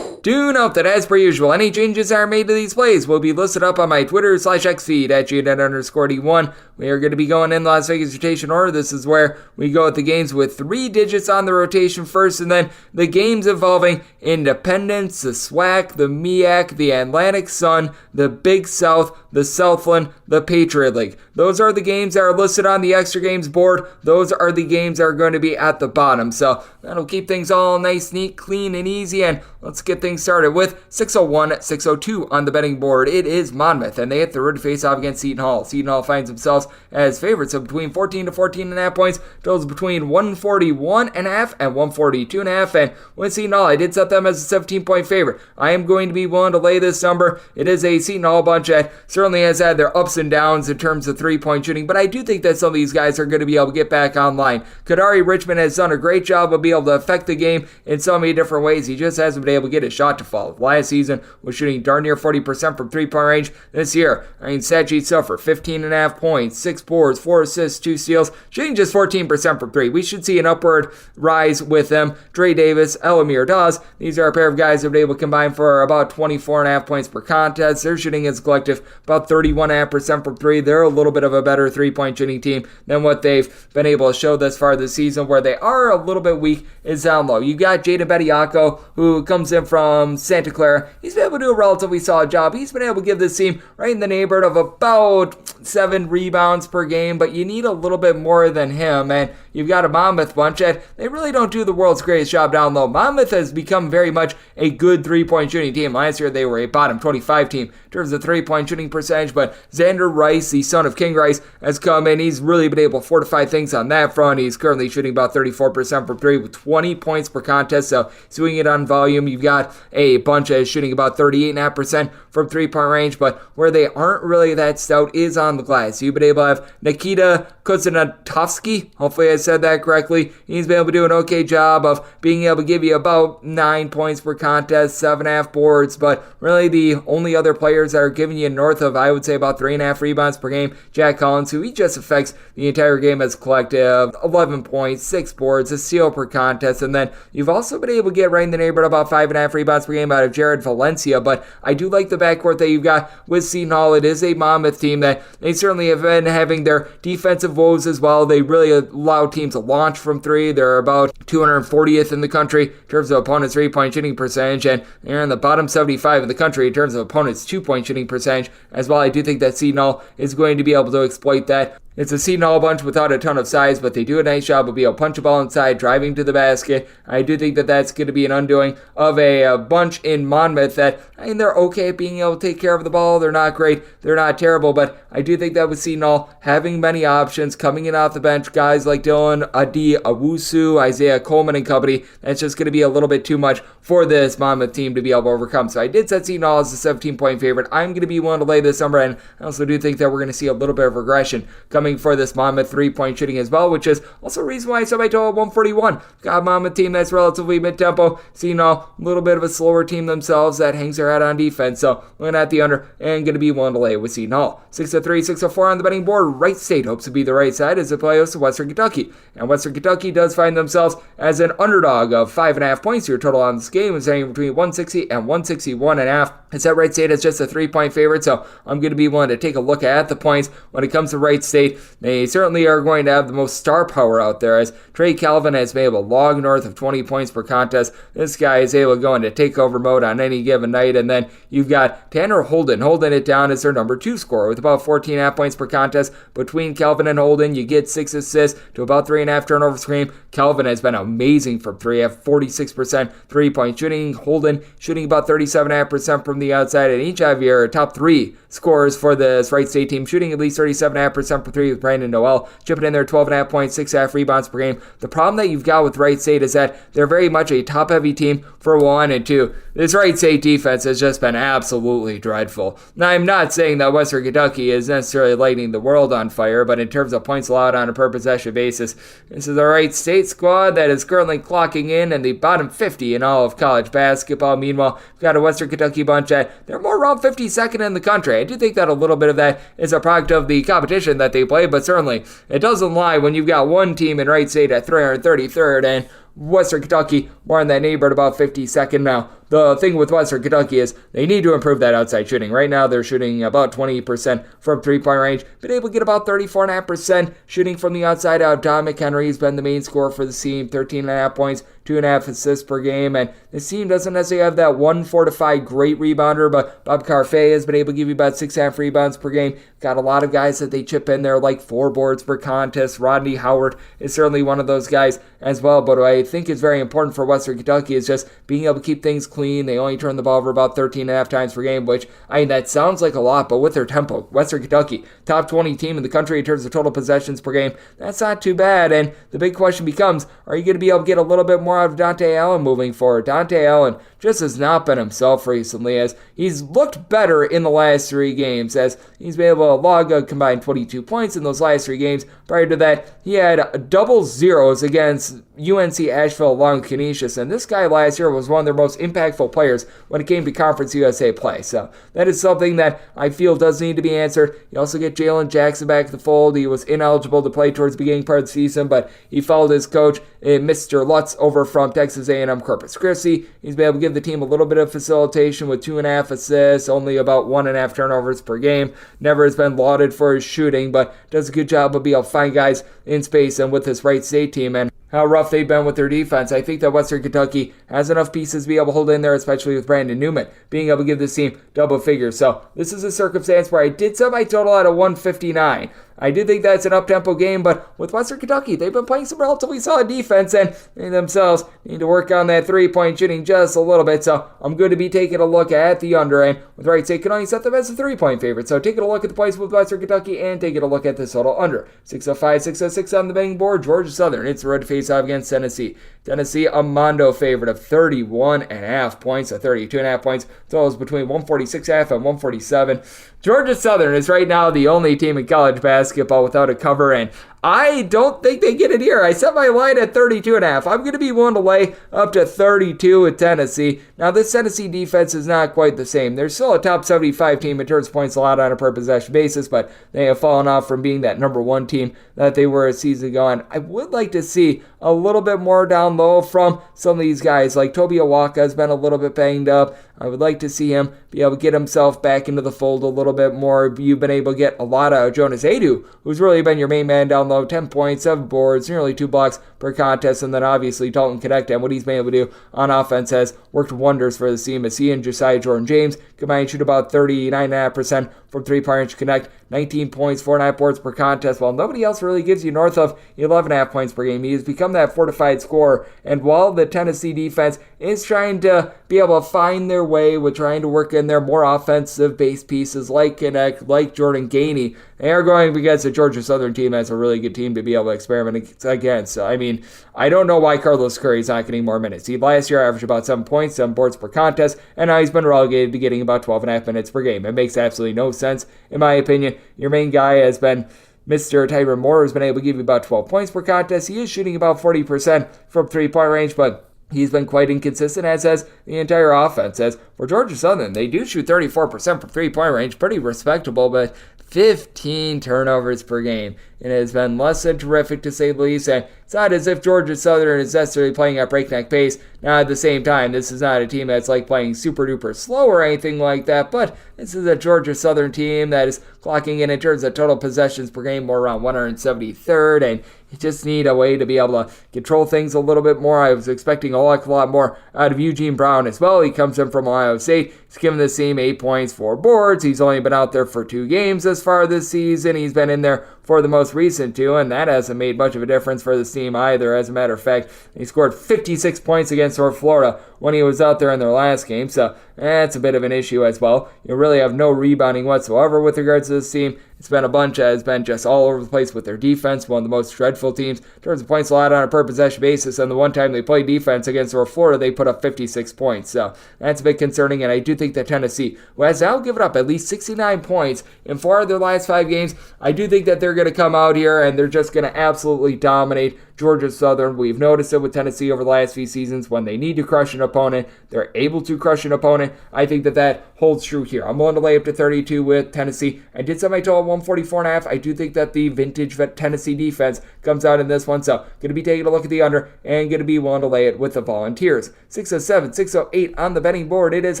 Do note that, as per usual, any changes that are made to these plays will be listed up on my Twitter/X feed at GNet_D1. We are going to be going in Las Vegas rotation order. This is where we go with the games with 3 digits on the rotation first, and then the games involving Independence, the SWAC, the MEAC, the Atlantic Sun, the Big South, the Southland, the Patriot League. Those are the games that are listed on the extra games board. Those are the games that are going to be at the bottom. So that'll keep things all nice, neat, clean, and easy. And let's get things started with 601-602 on the betting board. It is Monmouth, and they hit the road to face off against Seton Hall. Seton Hall finds themselves as favorites of between 14 to 14.5 points. Totals between 141.5 and 142.5. And with Seton Hall, I did set them as a 17-point favorite. I am going to be willing to lay this number. It is a Seton Hall bunch that certainly has had their ups and downs in terms of three-point shooting, but I do think that some of these guys are going to be able to get back online. Kadari Richmond has done a great job of being able to affect the game in so many different ways. He just hasn't been able to get his shot to fall. Last season was shooting darn near 40% from three-point range. This year, Sajid Suffer, 15.5 points, 6 boards, 4 assists, 2 steals, shooting just 14% from 3. We should see an upward rise with them. Dre Davis, Elamir Dawes, these are a pair of guys that have been able to combine for about 24.5 points per contest. They're shooting as a collective about 31.5% from 3. They're a little bit of a better three-point shooting team than what they've been able to show thus far this season. Where they are a little bit weak is down low. You got Jaden Bediako, who comes in from Santa Clara. He's been able to do a relatively solid job. He's been able to give this team right in the neighborhood of about 7 rebounds per game, but you need a little bit more than him. And you've got a Monmouth bunch that they really don't do the world's greatest job down low. Monmouth has become very much a good three-point shooting team. Last year they were a bottom 25 team in terms of three-point shooting percentage, but Xander Rice, the son of King Rice, has come in. He's really been able to fortify things on that front. He's currently shooting about 34% from 3 with 20 points per contest, so he's doing it on volume. You've got a bunch that is shooting about 38.5% from three-point range, but where they aren't really that stout is on the glass. You've been able to have Nikita Kuznatovsky, hopefully I said that correctly. He's been able to do an okay job of being able to give you about 9 points per contest, 7.5 boards, but really the only other players that are giving you north of, I would say, about 3.5 rebounds per game, Jack Collins, who he just affects the entire game as a collective, 11 points, 6 boards, a steal per contest, and then you've also been able to get right in the neighborhood about 5.5 rebounds per game out of Jared Valencia, but I do like the backcourt that you've got with Seton Hall. It is a Monmouth team that they certainly have been having their defensive woes as well. They really allowed help teams launch from three. They're about 240th in the country in terms of opponents' 3-point shooting percentage, and they're in the bottom 75 in the country in terms of opponents' 2-point shooting percentage as well. I do think that Seton is going to be able to exploit that. It's a Seton bunch without a ton of size, but they do a nice job of being able to punch a ball inside, driving to the basket. I do think that that's going to be an undoing of a bunch in Monmouth that, I mean, they're okay at being able to take care of the ball. They're not great. They're not terrible, but I do think that with Seton having many options, coming in off the bench, guys like Dylan Adi-Awusu, Isaiah Coleman and company, that's just going to be a little bit too much for this Monmouth team to be able to overcome. So I did set Seton as a 17-point favorite. I'm going to be willing to lay this number, and I also do think that we're going to see a little bit of regression coming for this Monmouth 3-point shooting as well, which is also a reason why I set my total at 141. Got a Monmouth team that's relatively mid-tempo. Seton, a little bit of a slower team themselves that hangs their head on defense. So looking at the under and going to be willing to lay with Seton. 6-3, 6-4 on the betting board. Wright St hopes to be the right side as they play host to Western Kentucky. And Western Kentucky does find themselves as an underdog of 5.5 points. Your total on this game is anywhere between 160 and 161.5. It's at Wright State as just a 3-point favorite, so I'm going to be willing to take a look at the points. When it comes to Wright State, they certainly are going to have the most star power out there, as Trey Calvin has been able to log north of 20 points per contest. This guy is able to go into takeover mode on any given night, and then you've got Tanner Holden holding it down as their number 2 scorer with about 14.5 points per contest. Between Calvin and Holden, you get 6 assists to about 3.5 turnovers per game. Calvin has been amazing from 3, have 46% 3-point shooting. Holden shooting about 37.5% from the outside, and each of your top 3 scorers for this Wright State team shooting at least 37.5% per 3 with Brandon Noel chipping in there 12.5 points, 6.5 rebounds per game. The problem that you've got with Wright State is that they're very much a top-heavy team for 1, and 2, this Wright State defense has just been absolutely dreadful. Now, I'm not saying that Western Kentucky is necessarily lighting the world on fire, but in terms of points allowed on a per-possession basis, this is a Wright State squad that is currently clocking in the bottom 50 in all of college basketball. Meanwhile, we've got a Western Kentucky bunch that they're more around 52nd in the country. I do think that a little bit of that is a product of the competition that they play, but certainly it doesn't lie when you've got one team in Wright State at 333rd and Western Kentucky more in that neighborhood about 52nd now. The thing with Western Kentucky is they need to improve that outside shooting. Right now, they're shooting about 20% from 3-point range. Been able to get about 34.5% shooting from the outside out. Don McHenry has been the main scorer for the team, 13.5 points, 2.5 assists per game. And this team doesn't necessarily have that one fortified great rebounder, but Bob Carfei has been able to give you about 6.5 rebounds per game. Got a lot of guys that they chip in there like 4 boards per contest. Rodney Howard is certainly one of those guys as well. But what I think is very important for Western Kentucky is just being able to keep things clean. They only turn the ball over about 13.5 times per game, which, I mean, that sounds like a lot, but with their tempo, Western Kentucky, top 20 team in the country in terms of total possessions per game, that's not too bad. And the big question becomes, are you going to be able to get a little bit more out of Dante Allen moving forward? Dante Allen just has not been himself recently, as he's looked better in the last 3 games, as he's been able to log a combined 22 points in those last 3 games. Prior to that, he had double zeros against UNC Asheville along with Canisius, and this guy last year was one of their most impactful players when it came to Conference USA play. So that is something that I feel does need to be answered. You also get Jalen Jackson back to the fold. He was ineligible to play towards the beginning part of the season, but he followed his coach, Mr. Lutz, over from Texas A&M Corpus Christi. He's been able to give the team a little bit of facilitation with 2.5 assists, only about 1.5 turnovers per game. Never has been lauded for his shooting, but does a good job of being able to find guys in space and with this Wright State team. And how rough they've been with their defense, I think that Western Kentucky has enough pieces to be able to hold in there, especially with Brandon Newman being able to give this team double figures. So this is a circumstance where I did set my total at a 159. I do think that's an up-tempo game, but with Western Kentucky, they've been playing some relatively solid defense, and they themselves need to work on that 3-point shooting just a little bit. So I'm going to be taking a look at the under, and with Wright State can only set them as a 3-point favorite. So taking a look at the plays with Western Kentucky and taking a look at the total under. 605, 606 on the betting board. Georgia Southern, it's the road to face off against Tennessee. Tennessee, a Mondo favorite of 31.5 points, 32.5 points. Totals between 146.5 and 147. Georgia Southern is right now the only team in college basketball without a cover, and I don't think they get it here. I set my line at 32.5. I'm going to be willing to lay up to 32 with Tennessee. Now, this Tennessee defense is not quite the same. They're still a top 75 team in terms of points allowed on a per possession basis, but they have fallen off from being that number 1 team that they were a season ago. And I would like to see a little bit more down low from some of these guys. Like Toby Awaka has been a little bit banged up. I would like to see him be able to get himself back into the fold a little bit more. You've been able to get a lot out of Jonas Adu, who's really been your main man down low. 10 points, 7 boards, nearly 2 blocks per contest. And then obviously Dalton Connect and what he's been able to do on offense has worked wonders for the team, as he and Josiah Jordan-James combined shoot about 39.5% from three-point range. Connect 19 points, 4.5 boards per contest, while nobody else really gives you north of 11.5 points per game. He has become that fortified scorer, and while the Tennessee defense is trying to be able to find their way with trying to work in their more offensive-based pieces like Connect, like Jordan Gainey, they are going against a Georgia Southern team that's a really good team to be able to experiment against. I mean, I don't know why Carlos Curry's not getting more minutes. He last year averaged about 7 points, 7 boards per contest, and now he's been relegated to getting about 12.5 minutes per game. It makes absolutely no sense, in my opinion. Your main guy has been Mr. Tyron Moore, who's been able to give you about 12 points per contest. He is shooting about 40% from three-point range, but he's been quite inconsistent, as has the entire offense. As for Georgia Southern, they do shoot 34% from three-point range, pretty respectable, but 15 turnovers per game. It has been less than terrific, to say the least, and it's not as if Georgia Southern is necessarily playing at breakneck pace. Now, at the same time, this is not a team that's like playing super-duper slow or anything like that, but this is a Georgia Southern team that is clocking in terms of total possessions per game more around 173rd, and you just need a way to be able to control things a little bit more. I was expecting a lot more out of Eugene Brown as well. He comes in from Ohio State. He's given the team 8 points, 4 boards. He's only been out there for 2 games thus far this season. He's been in there for the most recent 2, and that hasn't made much of a difference for this team either. As a matter of fact, he scored 56 points against North Florida when he was out there in their last game, so that's a bit of an issue as well. You really have no rebounding whatsoever with regards to this team. It's been a bunch that has been just all over the place with their defense, one of the most dreadful teams in terms of points allowed on a per possession basis, and the one time they played defense against North Florida, they put up 56 points, so that's a bit concerning, and I do think that Tennessee, who has now given up at least 69 points in 4 of their last 5 games, I do think that they're going to come out here and they're just going to absolutely dominate Georgia Southern. We've noticed it with Tennessee over the last few seasons. When they need to crush an opponent, they're able to crush an opponent. I think that holds true here. I'm willing to lay up to 32 with Tennessee. I did set my total at 144.5. I do think that the vintage Tennessee defense comes out in this one, so going to be taking a look at the under and going to be willing to lay it with the Volunteers. 607, 608 on the betting board. It is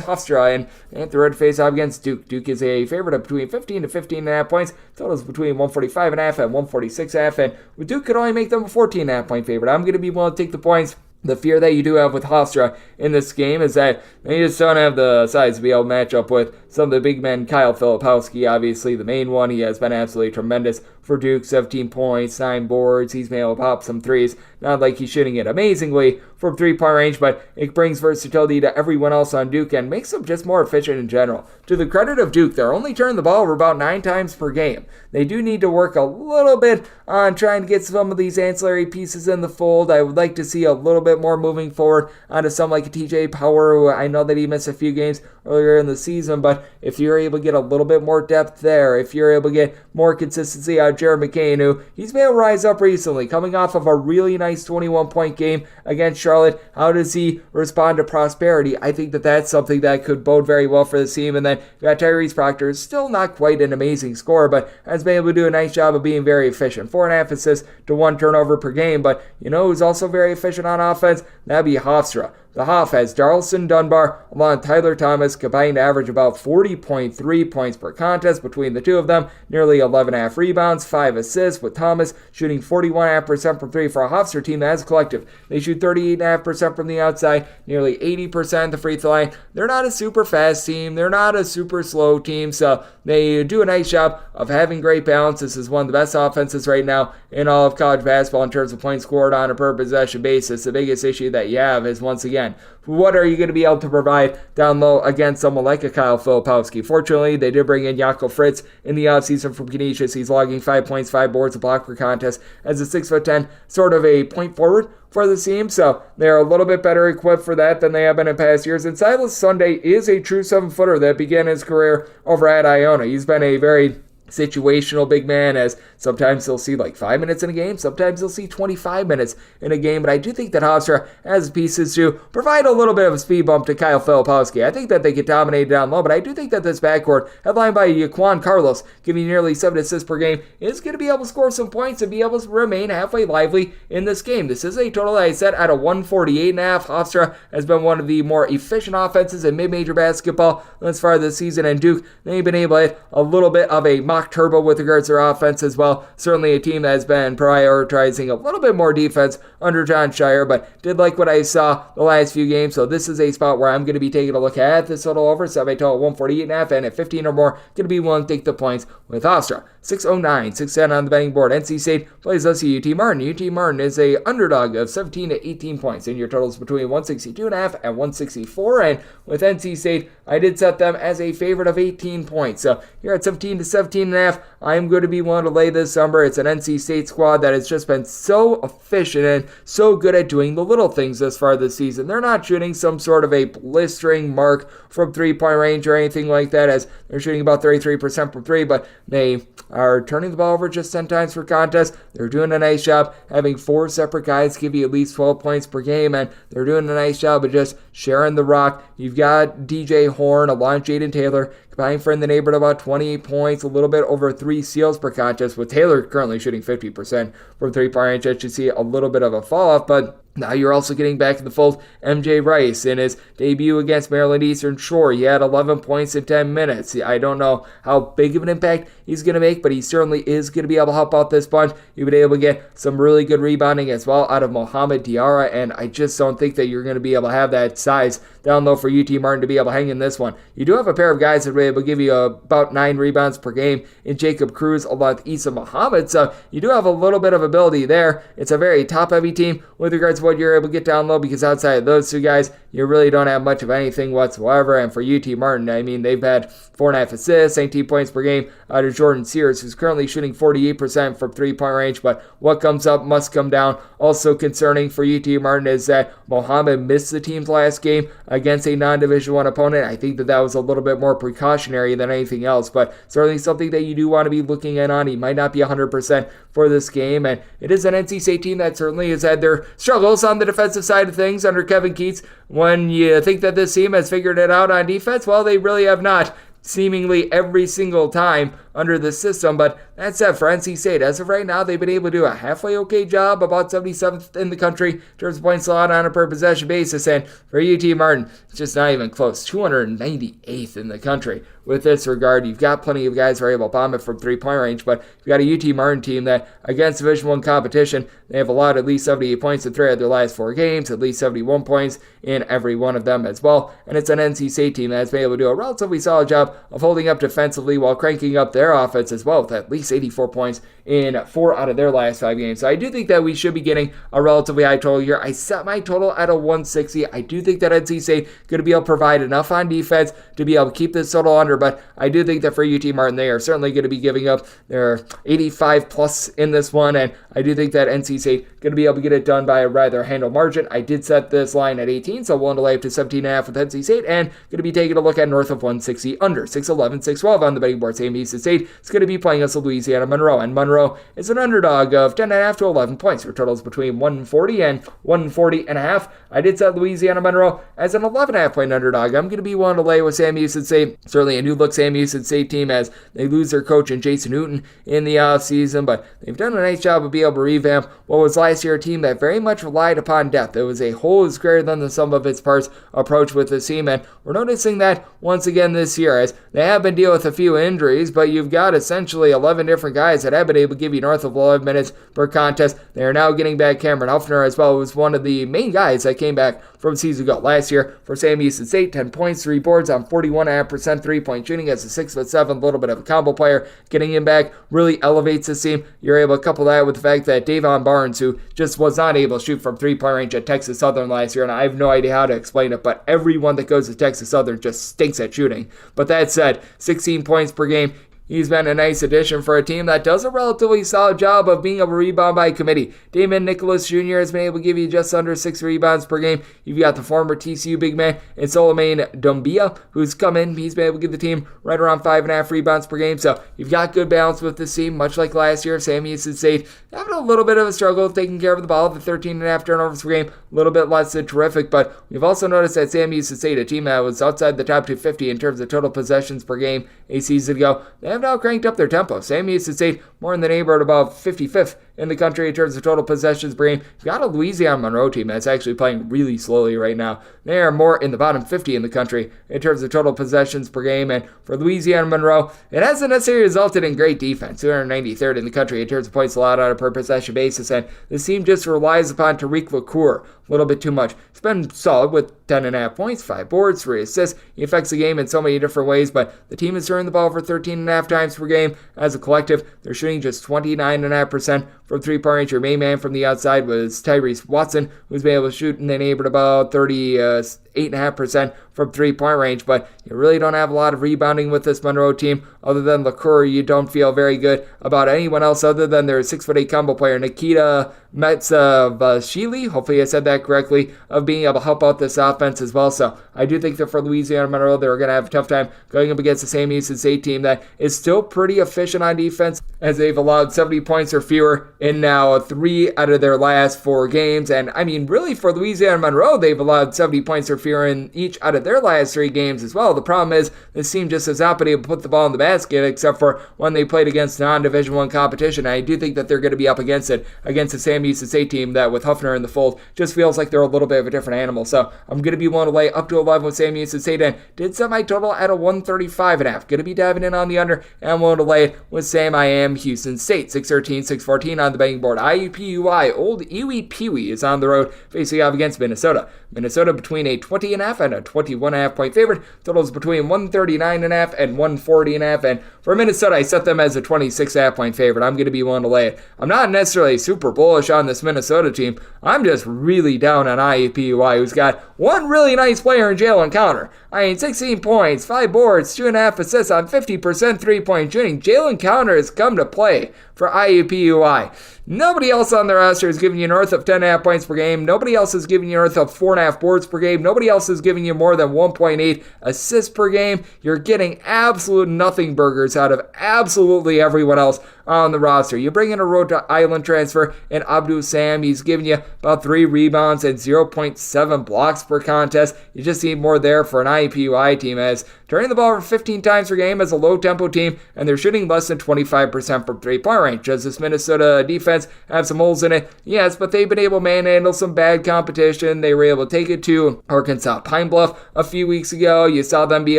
Hofstra and the red face off against Duke. Duke is a favorite of between 15 to 15.5 points. Totals between 145.5 and 146.5, and with Duke could only make them a 14.5 point favorite. I'm going to be willing to take the points. The fear that you do have with Hofstra in this game is that they just don't have the size to be able to match up with some of the big men. Kyle Filipowski, obviously the main one. He has been absolutely tremendous for Duke. 17 points, 9 boards. He's been able to pop some threes. Not like he's shooting it amazingly from three-point range, but it brings versatility to everyone else on Duke and makes them just more efficient in general. To the credit of Duke, they're only turning the ball over about 9 times per game. They do need to work a little bit on trying to get some of these ancillary pieces in the fold. I would like to see a little bit more moving forward onto someone like a TJ Power, who I know that he missed a few games earlier in the season, but if you're able to get a little bit more depth there, if you're able to get more consistency out of Jared McCain, who he's been able to rise up recently, coming off of a really nice 21-point game against Charlotte. How does he respond to prosperity? I think that that's something that could bode very well for this team. And then you got Tyrese Proctor, still not quite an amazing scorer, but has been able to do a nice job of being very efficient. 4.5 assists to 1 turnover per game, but you know who's also very efficient on offense? That'd be Hofstra. The Hoff has Darlston Dunbar along with Tyler Thomas, combined to average about 40.3 points per contest between the two of them, nearly 11.5 rebounds, 5 assists, with Thomas shooting 41.5% from 3 for a Hofstra team that has a collective. They shoot 38.5% from the outside, nearly 80% the free throw line. They're not a super fast team. They're not a super slow team, so they do a nice job of having great balance. This is one of the best offenses right now in all of college basketball in terms of points scored on a per possession basis. The biggest issue that you have is, once again, what are you going to be able to provide down low against someone like a Kyle Filipowski? Fortunately, they did bring in Jakob Fritz in the offseason from Canisius. He's logging 5 points, 5 boards, a block per contest as a 6'10", sort of a point forward for the team, so they're a little bit better equipped for that than they have been in past years. And Silas Sunday is a true 7-footer that began his career over at Iona. He's been a very situational big man, as sometimes he'll see like 5 minutes in a game, sometimes he'll see 25 minutes in a game, but I do think that Hofstra has pieces to provide a little bit of a speed bump to Kyle Filipowski. I think that they get dominated down low, but I do think that this backcourt, headlined by Jaquan Carlos, giving nearly 7 assists per game, is going to be able to score some points and be able to remain halfway lively in this game. This is a total that I set at a 148.5. Hofstra has been one of the more efficient offenses in mid-major basketball thus far this season, and Duke, they've been able to hit a little bit of a mock turbo with regards to their offense as well. Certainly a team that has been prioritizing a little bit more defense under John Shire, but did like what I saw the last few games. So this is a spot where I'm going to be taking a look at this total over, set my total at 148.5, and at 15 or more, going to be willing to take the points with Hofstra. 609, 610 on the betting board. NC State plays us UT Martin. UT Martin is a underdog of 17 to 18 points, and your totals between 162.5 and 164. And with NC State, I did set them as a favorite of 18 points. So here at 17 to 17.5, I'm going to be willing to lay this number. It's an NC State squad that has just been so efficient and so good at doing the little things thus far this season. They're not shooting some sort of a blistering mark from three-point range or anything like that, as they're shooting about 33% from three, but they are turning the ball over just 10 times per contest. They're doing a nice job having 4 separate guys give you at least 12 points per game, and they're doing a nice job of just sharing the rock. You've got DJ Horn along with Jaden Taylor combining for in the neighborhood about 28 points, a little bit over 3 steals per contest, with Taylor currently shooting 50% from three-point range. I should see a little bit of a fall-off, but now you're also getting back in the fold MJ Rice in his debut against Maryland Eastern Shore. He had 11 points in 10 minutes. I don't know how big of an impact he's going to make, but he certainly is going to be able to help out this bunch. You've been able to get some really good rebounding as well out of Mohamed Diarra, and I just don't think that you're going to be able to have that size down low for UT Martin to be able to hang in this one. You do have a pair of guys that will be able to give you about 9 rebounds per game in Jacob Cruz along with Issa Muhammad, so you do have a little bit of ability there. It's a very top-heavy team with regards to what you're able to get down low, because outside of those two guys, you really don't have much of anything whatsoever. And for UT Martin, I mean, they've had 4.5 assists, 18 points per game out of Jordan Sears, who's currently shooting 48% from three-point range, but what comes up must come down. Also concerning for UT Martin is that Mohamed missed the team's last game against a non-Division I opponent. I think that was a little bit more precautionary than anything else, but certainly something that you do want to be looking in on. He might not be 100% for this game, and it is an NC State team that certainly has had their struggles on the defensive side of things under Kevin Keats. When you think that this team has figured it out on defense, well, they really have not, seemingly every single time under the system. But that said, for NC State, as of right now, they've been able to do a halfway okay job, about 77th in the country in terms of points allowed on a per possession basis. And for UT Martin, it's just not even close. 298th in the country with this regard. You've got plenty of guys who are able to bomb it from three-point range, but you've got a UT Martin team that, against Division I competition, they have allowed at least 78 points in 3 of their last 4 games, at least 71 points in every one of them as well. And it's an NC State team that's been able to do a relatively solid job of holding up defensively while cranking up their offense as well, with at least 84 points in 4 out of their last 5 games. So I do think that we should be getting a relatively high total here. I set my total at a 160. I do think that NC State going to be able to provide enough on defense to be able to keep this total under, but I do think that for UT Martin, they are certainly going to be giving up their 85 plus in this one, and I do think that NC State going to be able to get it done by a rather handle margin. I did set this line at 18, so willing to lay up to 17.5 with NC State, and going to be taking a look at north of 160 under. 611, 612 on the betting board. Sam Houston State is going to be playing us with Louisiana Monroe, and Monroe is an underdog of 10.5 to 11 points. Your totals between 140 and 140.5. I did set Louisiana Monroe as an 11.5 point underdog. I'm going to be willing to lay with Sam Houston State. Certainly a new look Sam Houston State team as they lose their coach in Jason Newton in the offseason, but they've done a nice job of being able to revamp what was last year a team that very much relied upon depth. It was a whole is greater than the sum of its parts approach with this team, and we're noticing that once again this year as they have been dealing with a few injuries, but you've got essentially 11 different guys that have been able to give you north of 11 minutes per contest. They are now getting back Cameron Hofstra as well, who was one of the main guys that came back from season ago. Last year for Sam Houston State, 10 points, 3 boards on 41.5% three-point shooting as a 6'7", little bit of a combo player. Getting him back really elevates this team. You're able to couple that with the fact that Davon Barnes, who just was not able to shoot from three-point range at Texas Southern last year, and I have no idea how to explain it, but everyone that goes to Texas Southern just stinks at shooting. But that said, 16 points per game. He's been a nice addition for a team that does a relatively solid job of being able to rebound by committee. Damon Nicholas Jr. has been able to give you just under 6 rebounds per game. You've got the former TCU big man in Solomon Dumbia, who's come in. He's been able to give the team right around 5.5 rebounds per game. So you've got good balance with this team, much like last year. Sam Houston State having a little bit of a struggle taking care of the ball, the 13.5 turnovers per game, a little bit less than terrific. But we've also noticed that Sam Houston State, a team that was outside the top 250 in terms of total possessions per game a season ago, they have now cranked up their tempo. Sam Houston State more in the neighborhood about 55th in the country in terms of total possessions per game. You've got a Louisiana Monroe team that's actually playing really slowly right now. They are more in the bottom 50 in the country in terms of total possessions per game. And for Louisiana Monroe, it hasn't necessarily resulted in great defense. 293rd in the country in terms of points allowed on a per possession basis. And this team just relies upon Tariq LaCour a little bit too much. It's been solid with 10.5 points, 5 boards, 3 assists. He affects the game in so many different ways, but the team is turning the ball over 13.5 times per game. As a collective, they're shooting just 29.5% from three-point range. Your main man from the outside was Tyrese Watson, who's been able to shoot in the neighborhood about 38.5% from three-point range, but you really don't have a lot of rebounding with this Monroe team. Other than LaCour, you don't feel very good about anyone else other than their 6'8" combo player, Nikita Metzavashvili, hopefully I said that correctly, of being able to help out this offense as well. So I do think that for Louisiana Monroe, they're going to have a tough time going up against the Sam Houston State team that is still pretty efficient on defense, as they've allowed 70 points or fewer in now 3 out of their last 4 games. And I mean, really for Louisiana Monroe, they've allowed 70 points or fewer in each out of their last 3 games as well. The problem is this team just has not been able to put the ball in the basket except for when they played against non-Division I competition. I do think that they're going to be up against it against the Sam Houston State team that with Hofstra in the fold just feels like they're a little bit of a different animal. So I'm going to be willing to lay up to 11 with Sam Houston State, and did set my total at a 135.5. Going to be diving in on the under, and I'm willing to lay it with Sam I am Houston State. 613, 614 on the betting board. IUPUI, old UMass is on the road facing off against Minnesota. Minnesota between a 20.5 and a 21.5 point favorite. Totals between 139.5 and 140.5. And for Minnesota, I set them as a 26.5 point favorite. I'm going to be willing to lay it. I'm not necessarily super bullish on this Minnesota team. I'm just really down on IUPUI, who's got one really nice player in Jalen Counter. I mean, 16 points, 5 boards, 2.5 assists on 50% 3-point shooting. Jalen Counter has come to play for IUPUI. Nobody else on the roster is giving you north of 10.5 points per game. Nobody else is giving you north of 4.5 boards per game. Nobody else is giving you more than 1.8 assists per game. You're getting absolute nothing burgers out of absolutely everyone else on the roster. You bring in a Rhode Island transfer in Abdul Sam. He's giving you about 3 rebounds and 0.7 blocks per contest. You just need more there for an IUPUI team, as turning the ball over 15 times per game as a low-tempo team, and they're shooting less than 25% from three-point range. Does this Minnesota defense have some holes in it? Yes, but they've been able to manhandle some bad competition. They were able to take it to Arkansas Pine Bluff a few weeks ago. You saw them be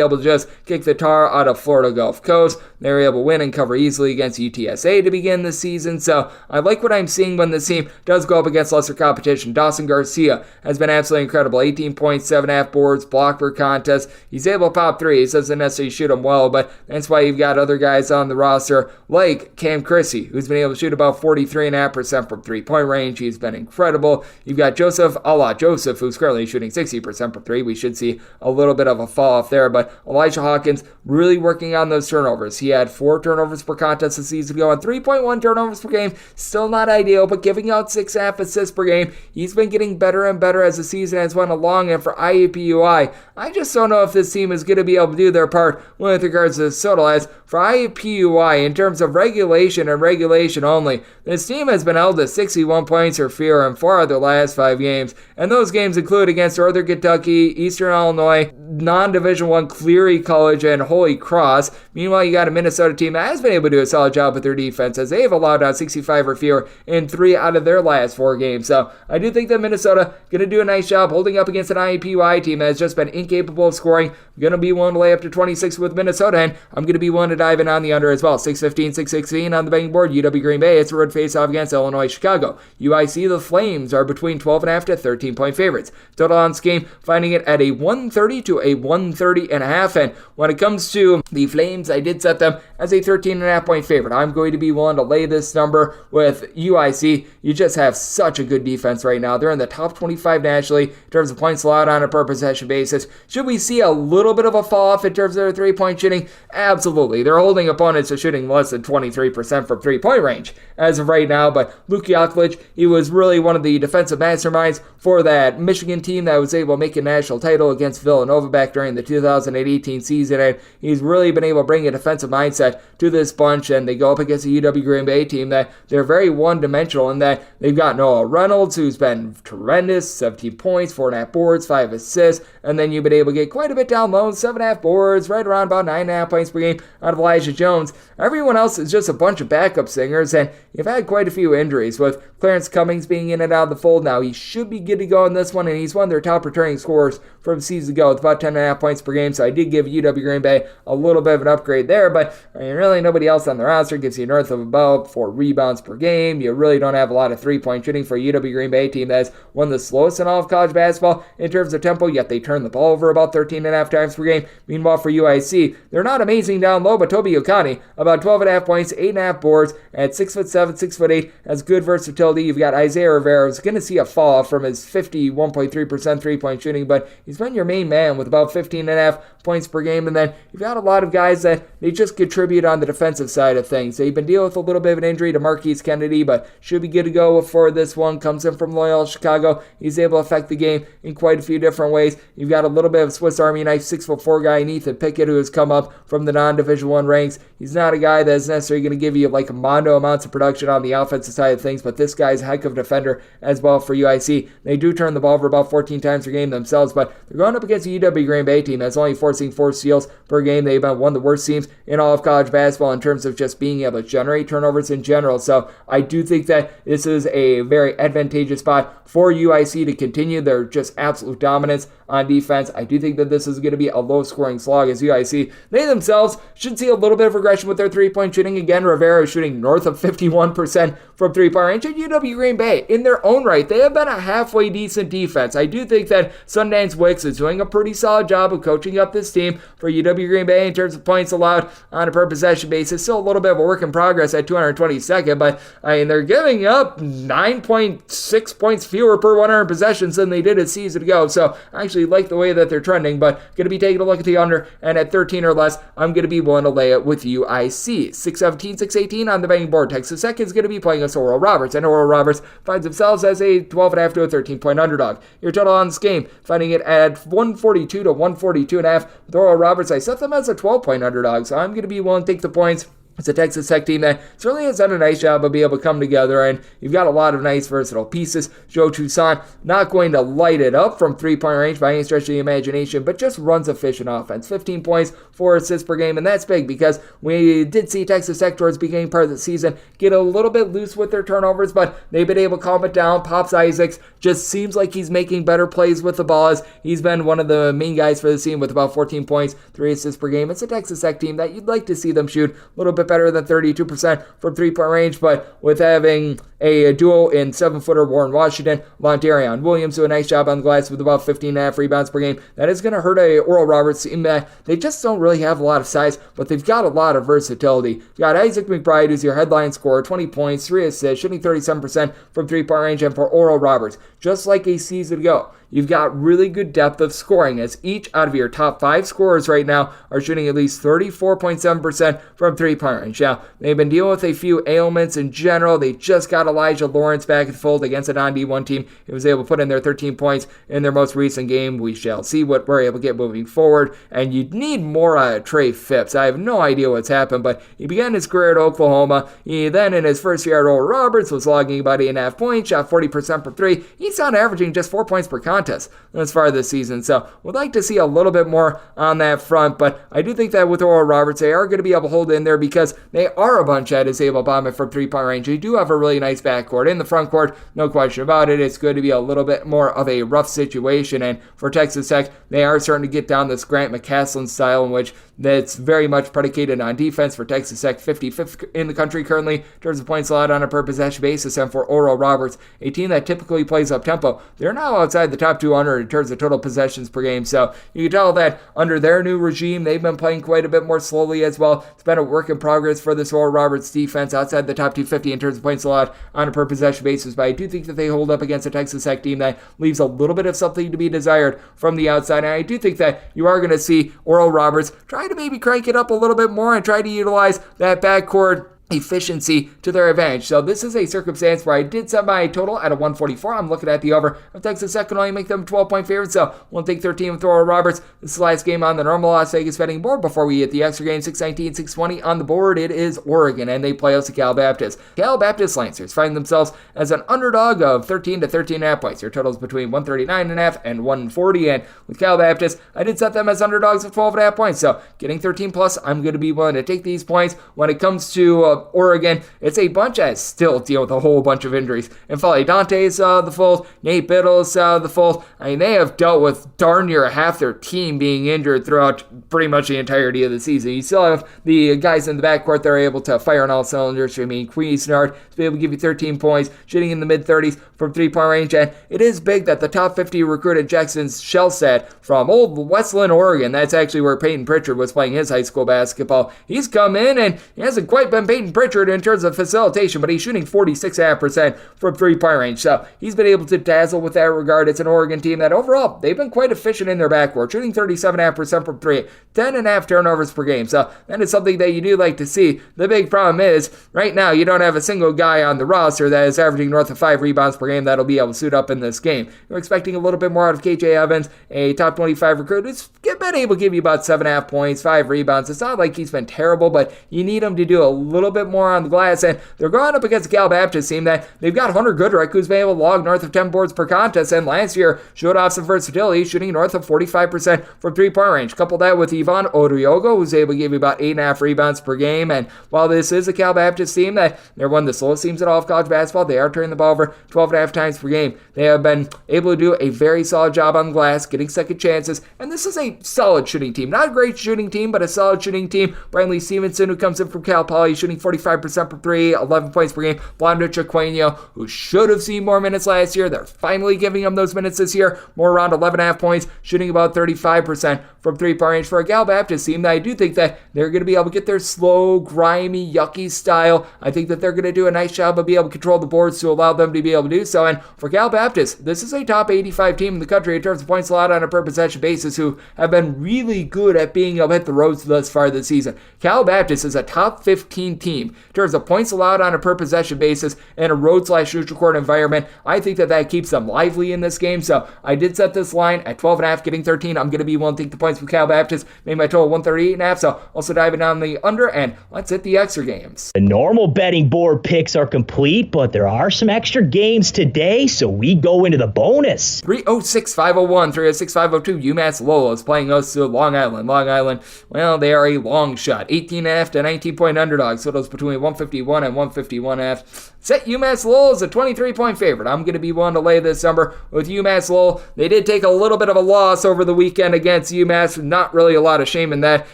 able to just kick the tar out of Florida Gulf Coast. They were able to win and cover easily against UTSA to begin the season. So I like what I'm seeing when this team does go up against lesser competition. Dawson Garcia has been absolutely incredible. 18 points, 7.5 boards, block per contest. He's able to pop threes. Doesn't necessarily shoot them well, but that's why you've got other guys on the roster like Cam Chrissy, who's been able to shoot about 43.5% from three-point range. He's been incredible. You've got Joseph, who's currently shooting 60% from 3. We should see a little bit of a fall off there, but Elijah Hawkins really working on those turnovers. He had 4 turnovers per contest a season ago and 3.1 turnovers per game. Still not ideal, but giving out 6.5 assists per game. He's been getting better and better as the season has went along, and for IUPUI, I just don't know if this team is going to be able to do their part with regards to this total. As for IUPUI, in terms of regulation and regulation only, this team has been held to 61 points or fewer in 4 of their last 5 games, and those games include against Northern Kentucky, Eastern Illinois, non-Division I Cleary College, and Holy Cross. Meanwhile, you got a Minnesota team that has been able to do a solid job with their defense, as they have allowed out 65 or fewer in 3 out of their last 4 games. So I do think that Minnesota going to do a nice job holding up against an IUPUI team that has just been incapable of scoring. I'm going to be willing to lay up to 26 with Minnesota, and I'm going to be willing to dive in on the under as well. 615, 616 on the betting board. UW Green Bay, it's a road face-off against Illinois Chicago. UIC, the Flames, are between 12.5 to 13-point favorites. Total on this game, finding it at a 130 to a 130.5. And when it comes to the Flames, I did set them as a 13.5 point favorite. I'm going going to be willing to lay this number. With UIC, you just have such a good defense right now. They're in the top 25 nationally in terms of points allowed on a per possession basis. Should we see a little bit of a fall off in terms of their three-point shooting? Absolutely. They're holding opponents to shooting less than 23% from three-point range as of right now, but Luke Yaklich, he was really one of the defensive masterminds for that Michigan team that was able to make a national title against Villanova back during the 2018 season, and he's really been able to bring a defensive mindset to this bunch, and they go up against a UW Green Bay team that they're very one-dimensional in that they've got Noah Reynolds, who's been tremendous, 17 points, 4.5 boards, 5 assists, and then you've been able to get quite a bit down low, 7.5 boards, right around about 9.5 points per game out of Elijah Jones. Everyone else is just a bunch of backup singers, and you've had quite a few injuries, with Clarence Cummings being in and out of the fold now. He should be good to go in this one, and he's one of their top returning scorers from season ago with about 10.5 points per game, so I did give UW Green Bay a little bit of an upgrade there, but really nobody else on the roster gives you north of about 4 rebounds per game. You really don't have a lot of three-point shooting for a UW Green Bay team that is one of the slowest in all of college basketball in terms of tempo, yet they turn the ball over about 13.5 times per game. Meanwhile, for UIC, they're not amazing down low, but Toby Okani, about 12.5 points, 8.5 boards, at 6'7", 6'8", has good versatility. You've got Isaiah Rivera, who's going to see a fall off from his 51.3% three-point shooting, but he's been your main man with about 15.5 points per game, and then you've got a lot of guys that they just contribute on the defensive side of things. They've been dealing with a little bit of an injury to Marquise Kennedy, but should be good to go for this one. Comes in from Loyola Chicago. He's able to affect the game in quite a few different ways. You've got a little bit of Swiss Army knife, 6'4" guy in Ethan Pickett, who has come up from the non-Division I ranks. He's not a guy that's necessarily going to give you like Mondo amounts of production on the offensive side of things, but this guy's a heck of a defender as well for UIC. They do turn the ball over about 14 times per game themselves, but they're going up against a UW Green Bay team that's only forcing 4 steals per game. They've been one of the worst teams in all of college basketball in terms of just being able to generate turnovers in general. So I do think that this is a very advantageous spot for UIC to continue their just absolute dominance on defense. I do think that this is going to be a low-scoring slog as UIC, they themselves should see a little bit of regression with their three-point shooting. Again, Rivera is shooting north of 51% from three-point range. And UW Green Bay, in their own right, they have been a halfway decent defense. I do think that Sundance Wicks is doing a pretty solid job of coaching up this team for UW Green Bay in terms of points allowed on a per-possession basis. Still a little bit of a work in progress at 222nd, but they're giving up 9.6 points fewer per 100 possessions than they did a season ago. So I actually like the way that they're trending, but going to be taking a look at the under, and at 13 or less, I'm going to be willing to lay it with UIC. 617, 618 on the betting board. Texas Tech is going to be playing against Oral Roberts, and Oral Roberts finds themselves as a 12.5 to a 13-point underdog. Your total on this game, finding it at 142 to 142.5. With Oral Roberts, I set them as a 12-point underdog, so I'm going to be willing to take the points. It's a Texas Tech team that certainly has done a nice job of being able to come together, and you've got a lot of nice versatile pieces. Joe Toussaint not going to light it up from three-point range by any stretch of the imagination, but just runs efficient offense. 15 points, 4 assists per game, and that's big because we did see Texas Tech towards the beginning part of the season get a little bit loose with their turnovers, but they've been able to calm it down. Pops Isaacs just seems like he's making better plays with the ball, as he's been one of the main guys for the team with about 14 points, 3 assists per game. It's a Texas Tech team that you'd like to see them shoot a little bit better than 32% from three-point range, but with having a duo in 7-footer Warren Washington, Lontarion Williams do a nice job on the glass with about 15.5 rebounds per game. That is going to hurt a Oral Roberts team that they just don't really have a lot of size, but they've got a lot of versatility. You've got Isaac McBride, who's your headline scorer, 20 points, 3 assists, shooting 37% from three-point range, and for Oral Roberts, just like a season ago, you've got really good depth of scoring, as each out of your top 5 scorers right now are shooting at least 34.7% from three-point range. Now, they've been dealing with a few ailments in general. They just got Elijah Lawrence back in the fold against a non-D1 team. He was able to put in their 13 points in their most recent game. We shall see what we're able to get moving forward. And you'd need more out of Trey Phipps. I have no idea what's happened, but he began his career at Oklahoma. He then, in his first year at Oral Roberts, was logging about 8.5 points, shot 40% from 3. He's down averaging just 4 points per contest as far as this season. So would like to see a little bit more on that front, but I do think that with Oral Roberts, they are going to be able to hold in there because they are a bunch that is able to bomb it from three-point range. They do have a really nice backcourt. In the front court, no question about it. It's going to be a little bit more of a rough situation, and for Texas Tech, they are starting to get down this Grant McCaslin style in which that's very much predicated on defense. For Texas Tech, 55th in the country currently in terms of points allowed on a per possession basis. And for Oral Roberts, a team that typically plays up tempo, they're now outside the top 200 in terms of total possessions per game. So you can tell that under their new regime, they've been playing quite a bit more slowly as well. It's been a work in progress for this Oral Roberts defense, outside the top 250 in terms of points allowed on a per possession basis. But I do think that they hold up against a Texas Tech team that leaves a little bit of something to be desired from the outside. And I do think that you are going to see Oral Roberts try to maybe crank it up a little bit more and try to utilize that backcourt efficiency to their advantage. So this is a circumstance where I did set my total at a 144. I'm looking at the over of Texas Tech can only make them 12-point favorites. So won't take 13 with Oral Roberts. This is the last game on the normal Las Vegas betting board before we hit the extra game. 619, 620 on the board. It is Oregon, and they play us at Cal Baptist. Cal Baptist Lancers find themselves as an underdog of 13 to 13.5 points. Their totals between 139.5 and 140. And with Cal Baptist, I did set them as underdogs of 12.5 points. So getting 13 plus, I'm going to be willing to take these points. When it comes to Oregon, it's a bunch that still deal with a whole bunch of injuries. And Folly Dante's the fold, Nate Biddle's the fold. I mean, they have dealt with darn near half their team being injured throughout pretty much the entirety of the season. You still have the guys in the backcourt that are able to fire on all cylinders. I mean, Cuisinart to be able to give you 13 points, shooting in the mid-30s from three-point range. And it is big that the top 50 recruit at Jackson Shellstad from old Westland, Oregon, that's actually where Peyton Pritchard was playing his high school basketball. He's come in, and he hasn't quite been Peyton Pritchard in terms of facilitation, but he's shooting 46.5% from three-point range. So he's been able to dazzle with that regard. It's an Oregon team that overall, they've been quite efficient in their backcourt, shooting 37.5% from three, 10.5 turnovers per game. So that is something that you do like to see. The big problem is, right now, you don't have a single guy on the roster that is averaging north of 5 rebounds per game that'll be able to suit up in this game. You're expecting a little bit more out of KJ Evans, a top 25 recruit who's been able to give you about 7.5 points, 5 rebounds. It's not like he's been terrible, but you need him to do a little bit more on the glass. And they're going up against a Cal Baptist team that they've got Hunter Goodrick, who's been able to log north of 10 boards per contest, and last year showed off some versatility, shooting north of 45% from three-point range. Couple that with Ivan Odriogo, who's able to give you about 8.5 rebounds per game. And while this is a Cal Baptist team that they're one of the slowest teams in all of college basketball, they are turning the ball over 12.5 times per game. They have been able to do a very solid job on the glass, getting second chances, and this is a solid shooting team. Not a great shooting team, but a solid shooting team. Brantley Stevenson, who comes in from Cal Poly, shooting 45% from three, 11 points per game. Blondo Chiquinho, who should have seen more minutes last year. They're finally giving him those minutes this year. More around 11.5 points, shooting about 35% from three-point range for a Cal Baptist team that I do think that they're going to be able to get their slow, grimy, yucky style. I think that they're going to do a nice job of being able to control the boards to allow them to be able to do so. And for Cal Baptist, this is a top 85 team in the country in terms of points allowed on a per possession basis, who have been really good at being able to hit the roads thus far this season. Cal Baptist is a top 15 team in terms of points allowed on a per possession basis in a road/neutral court environment. I think that keeps them lively in this game. So I did set this line at 12.5, getting 13. I'm going to be willing to take the points with Cal Baptist. Made my total 138.5. So also diving down the under, and let's hit the extra games. The normal betting board picks are complete, but there are some extra games today, so we go into the bonus. 306-501, 306-502. UMass Lowell is playing us to Long Island. Long Island, well, they are a long shot. 18.5 to 19-point underdogs. So those between 151 and 151.5. Set UMass Lowell as a 23-point favorite. I'm going to be willing to lay this number with UMass Lowell. They did take a little bit of a loss over the weekend against UMass. Not really a lot of shame in that,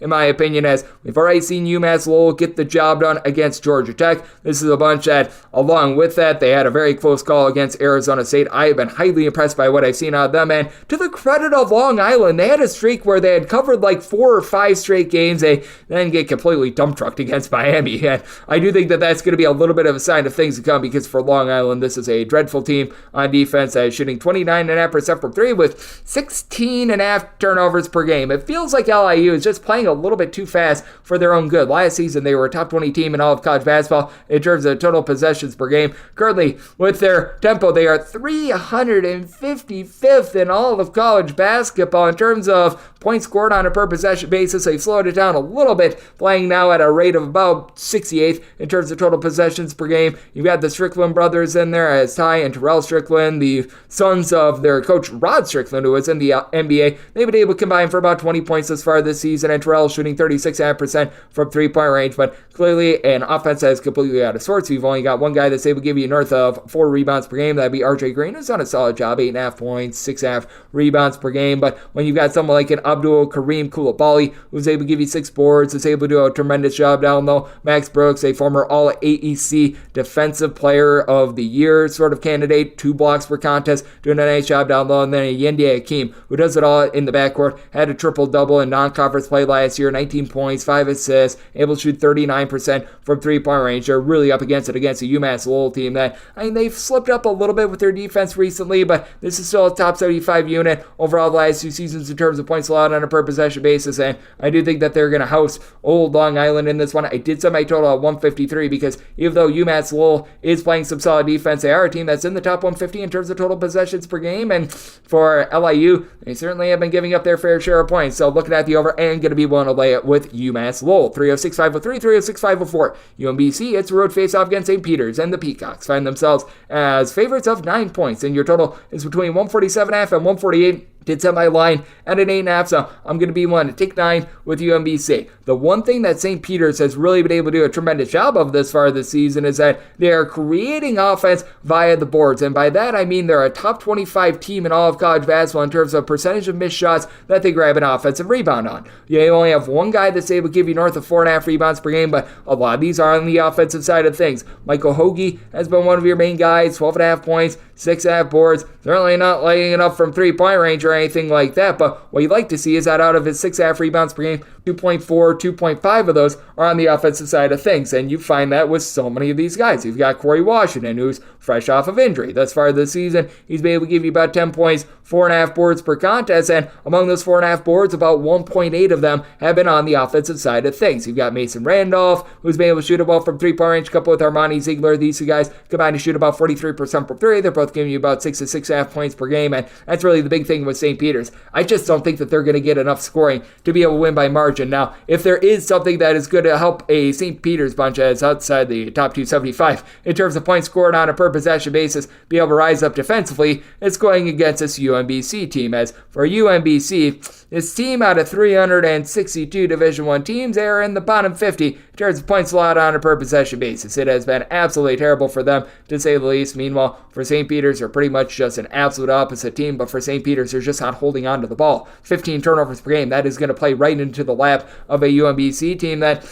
in my opinion, as we've already seen UMass Lowell get the job done against Georgia Tech. This is a bunch that, along with that, they had a very close call against Arizona State. I have been highly impressed by what I've seen out of them, and to the credit of Long Island, they had a streak where they had covered like 4 or 5 straight games. They then get completely dump trucked against Miami, and I do think that that's going to be a little bit of a sign of things to come, because for Long Island, this is a dreadful team on defense that is shooting 29.5% from three with 16.5 turnovers per game. It feels like LIU is just playing a little bit too fast for their own good. Last season, they were a top 20 team in all of college basketball in terms of total possessions per game. Currently, with their tempo, they are 355th in all of college basketball in terms of points scored on a per possession basis. They've slowed it down a little bit, playing now at a rate of about 68th in terms of total possessions per game. You've got the Strickland brothers in there as Ty and Terrell Strickland, the sons of their coach Rod Strickland, who was in the NBA. They've been able to combine for about 20 points thus far this season, and Terrell shooting 36.5% from three-point range, but clearly an offense that is completely out of sorts. You've only got one guy that's able to give you north of 4 rebounds per game. That'd be RJ Green, who's done a solid job, 8.5 points, 6.5 rebounds per game. But when you've got someone like an Abdul Kareem Koulibaly, who's able to give you 6 boards, is able to do a tremendous job down low. Max Brooks, a former All-AEC Defensive Player of the Year sort of candidate, 2 blocks per contest, doing a nice job down low. And then a Yendi Hakeem, who does it all in the backcourt, had a triple-double in non-conference play last year, 19 points, 5 assists, able to shoot 39% from three-point range. They're really up against the UMass Lowell team that, they've slipped up a little bit with their defense recently, but this is still a top 75 unit overall the last 2 seasons in terms of points allowed on a per possession basis, and I do think that they're going to house Old Long Island in this one. I did set my total at 153 because even though UMass Lowell is playing some solid defense, they are a team that's in the top 150 in terms of total possessions per game, and for LIU, they certainly have been giving up their fair share of points, so looking at the over and going to be willing to lay it with UMass Lowell. 306-503, 306-504. UMBC, it's a road face-off against St. Peter's, and the Peacocks find themselves as favorites of 9 points, and your total is between 147.5 and 148. Did set my line at an 8.5, so I'm going to be one to take 9 with UMBC. The one thing that St. Peter's has really been able to do a tremendous job of this far this season is that they are creating offense via the boards, and by that I mean they're a top 25 team in all of college basketball in terms of percentage of missed shots that they grab an offensive rebound on. You only have one guy that's able to give you north of 4.5 rebounds per game, but a lot of these are on the offensive side of things. Michael Hoagie has been one of your main guys, 12.5 points, 6.5 boards, certainly not lighting it up from three-point range or anything like that, but what you'd like to see is that out of his 6.5 rebounds per game, 2.4, 2.5 of those are on the offensive side of things, and you find that with so many of these guys. You've got Corey Washington, who's fresh off of injury. Thus far this season, he's been able to give you about 10 points, 4.5 boards per contest, and among those 4.5 boards, about 1.8 of them have been on the offensive side of things. You've got Mason Randolph, who's been able to shoot well from three-point range, coupled with Armani Ziegler. These two guys combined to shoot about 43% from three. They're both giving you about 6 to 6.5 points per game, and that's really the big thing with St. Peter's. I just don't think that they're going to get enough scoring to be able to win by margin. Now, if there is something that is going to help a St. Peter's bunch as outside the top 275 in terms of points scored on a per possession basis, be able to rise up defensively, it's going against this UMBC team. As for UMBC, this team out of 362 Division I teams, they are in the bottom 50 in terms of points allowed on a per possession basis. It has been absolutely terrible for them, to say the least. Meanwhile, for St. Peter's, they're pretty much just an absolute opposite team, but for St. Peter's, they're just not holding on to the ball. 15 turnovers per game. That is going to play right into the lap of a UMBC team that,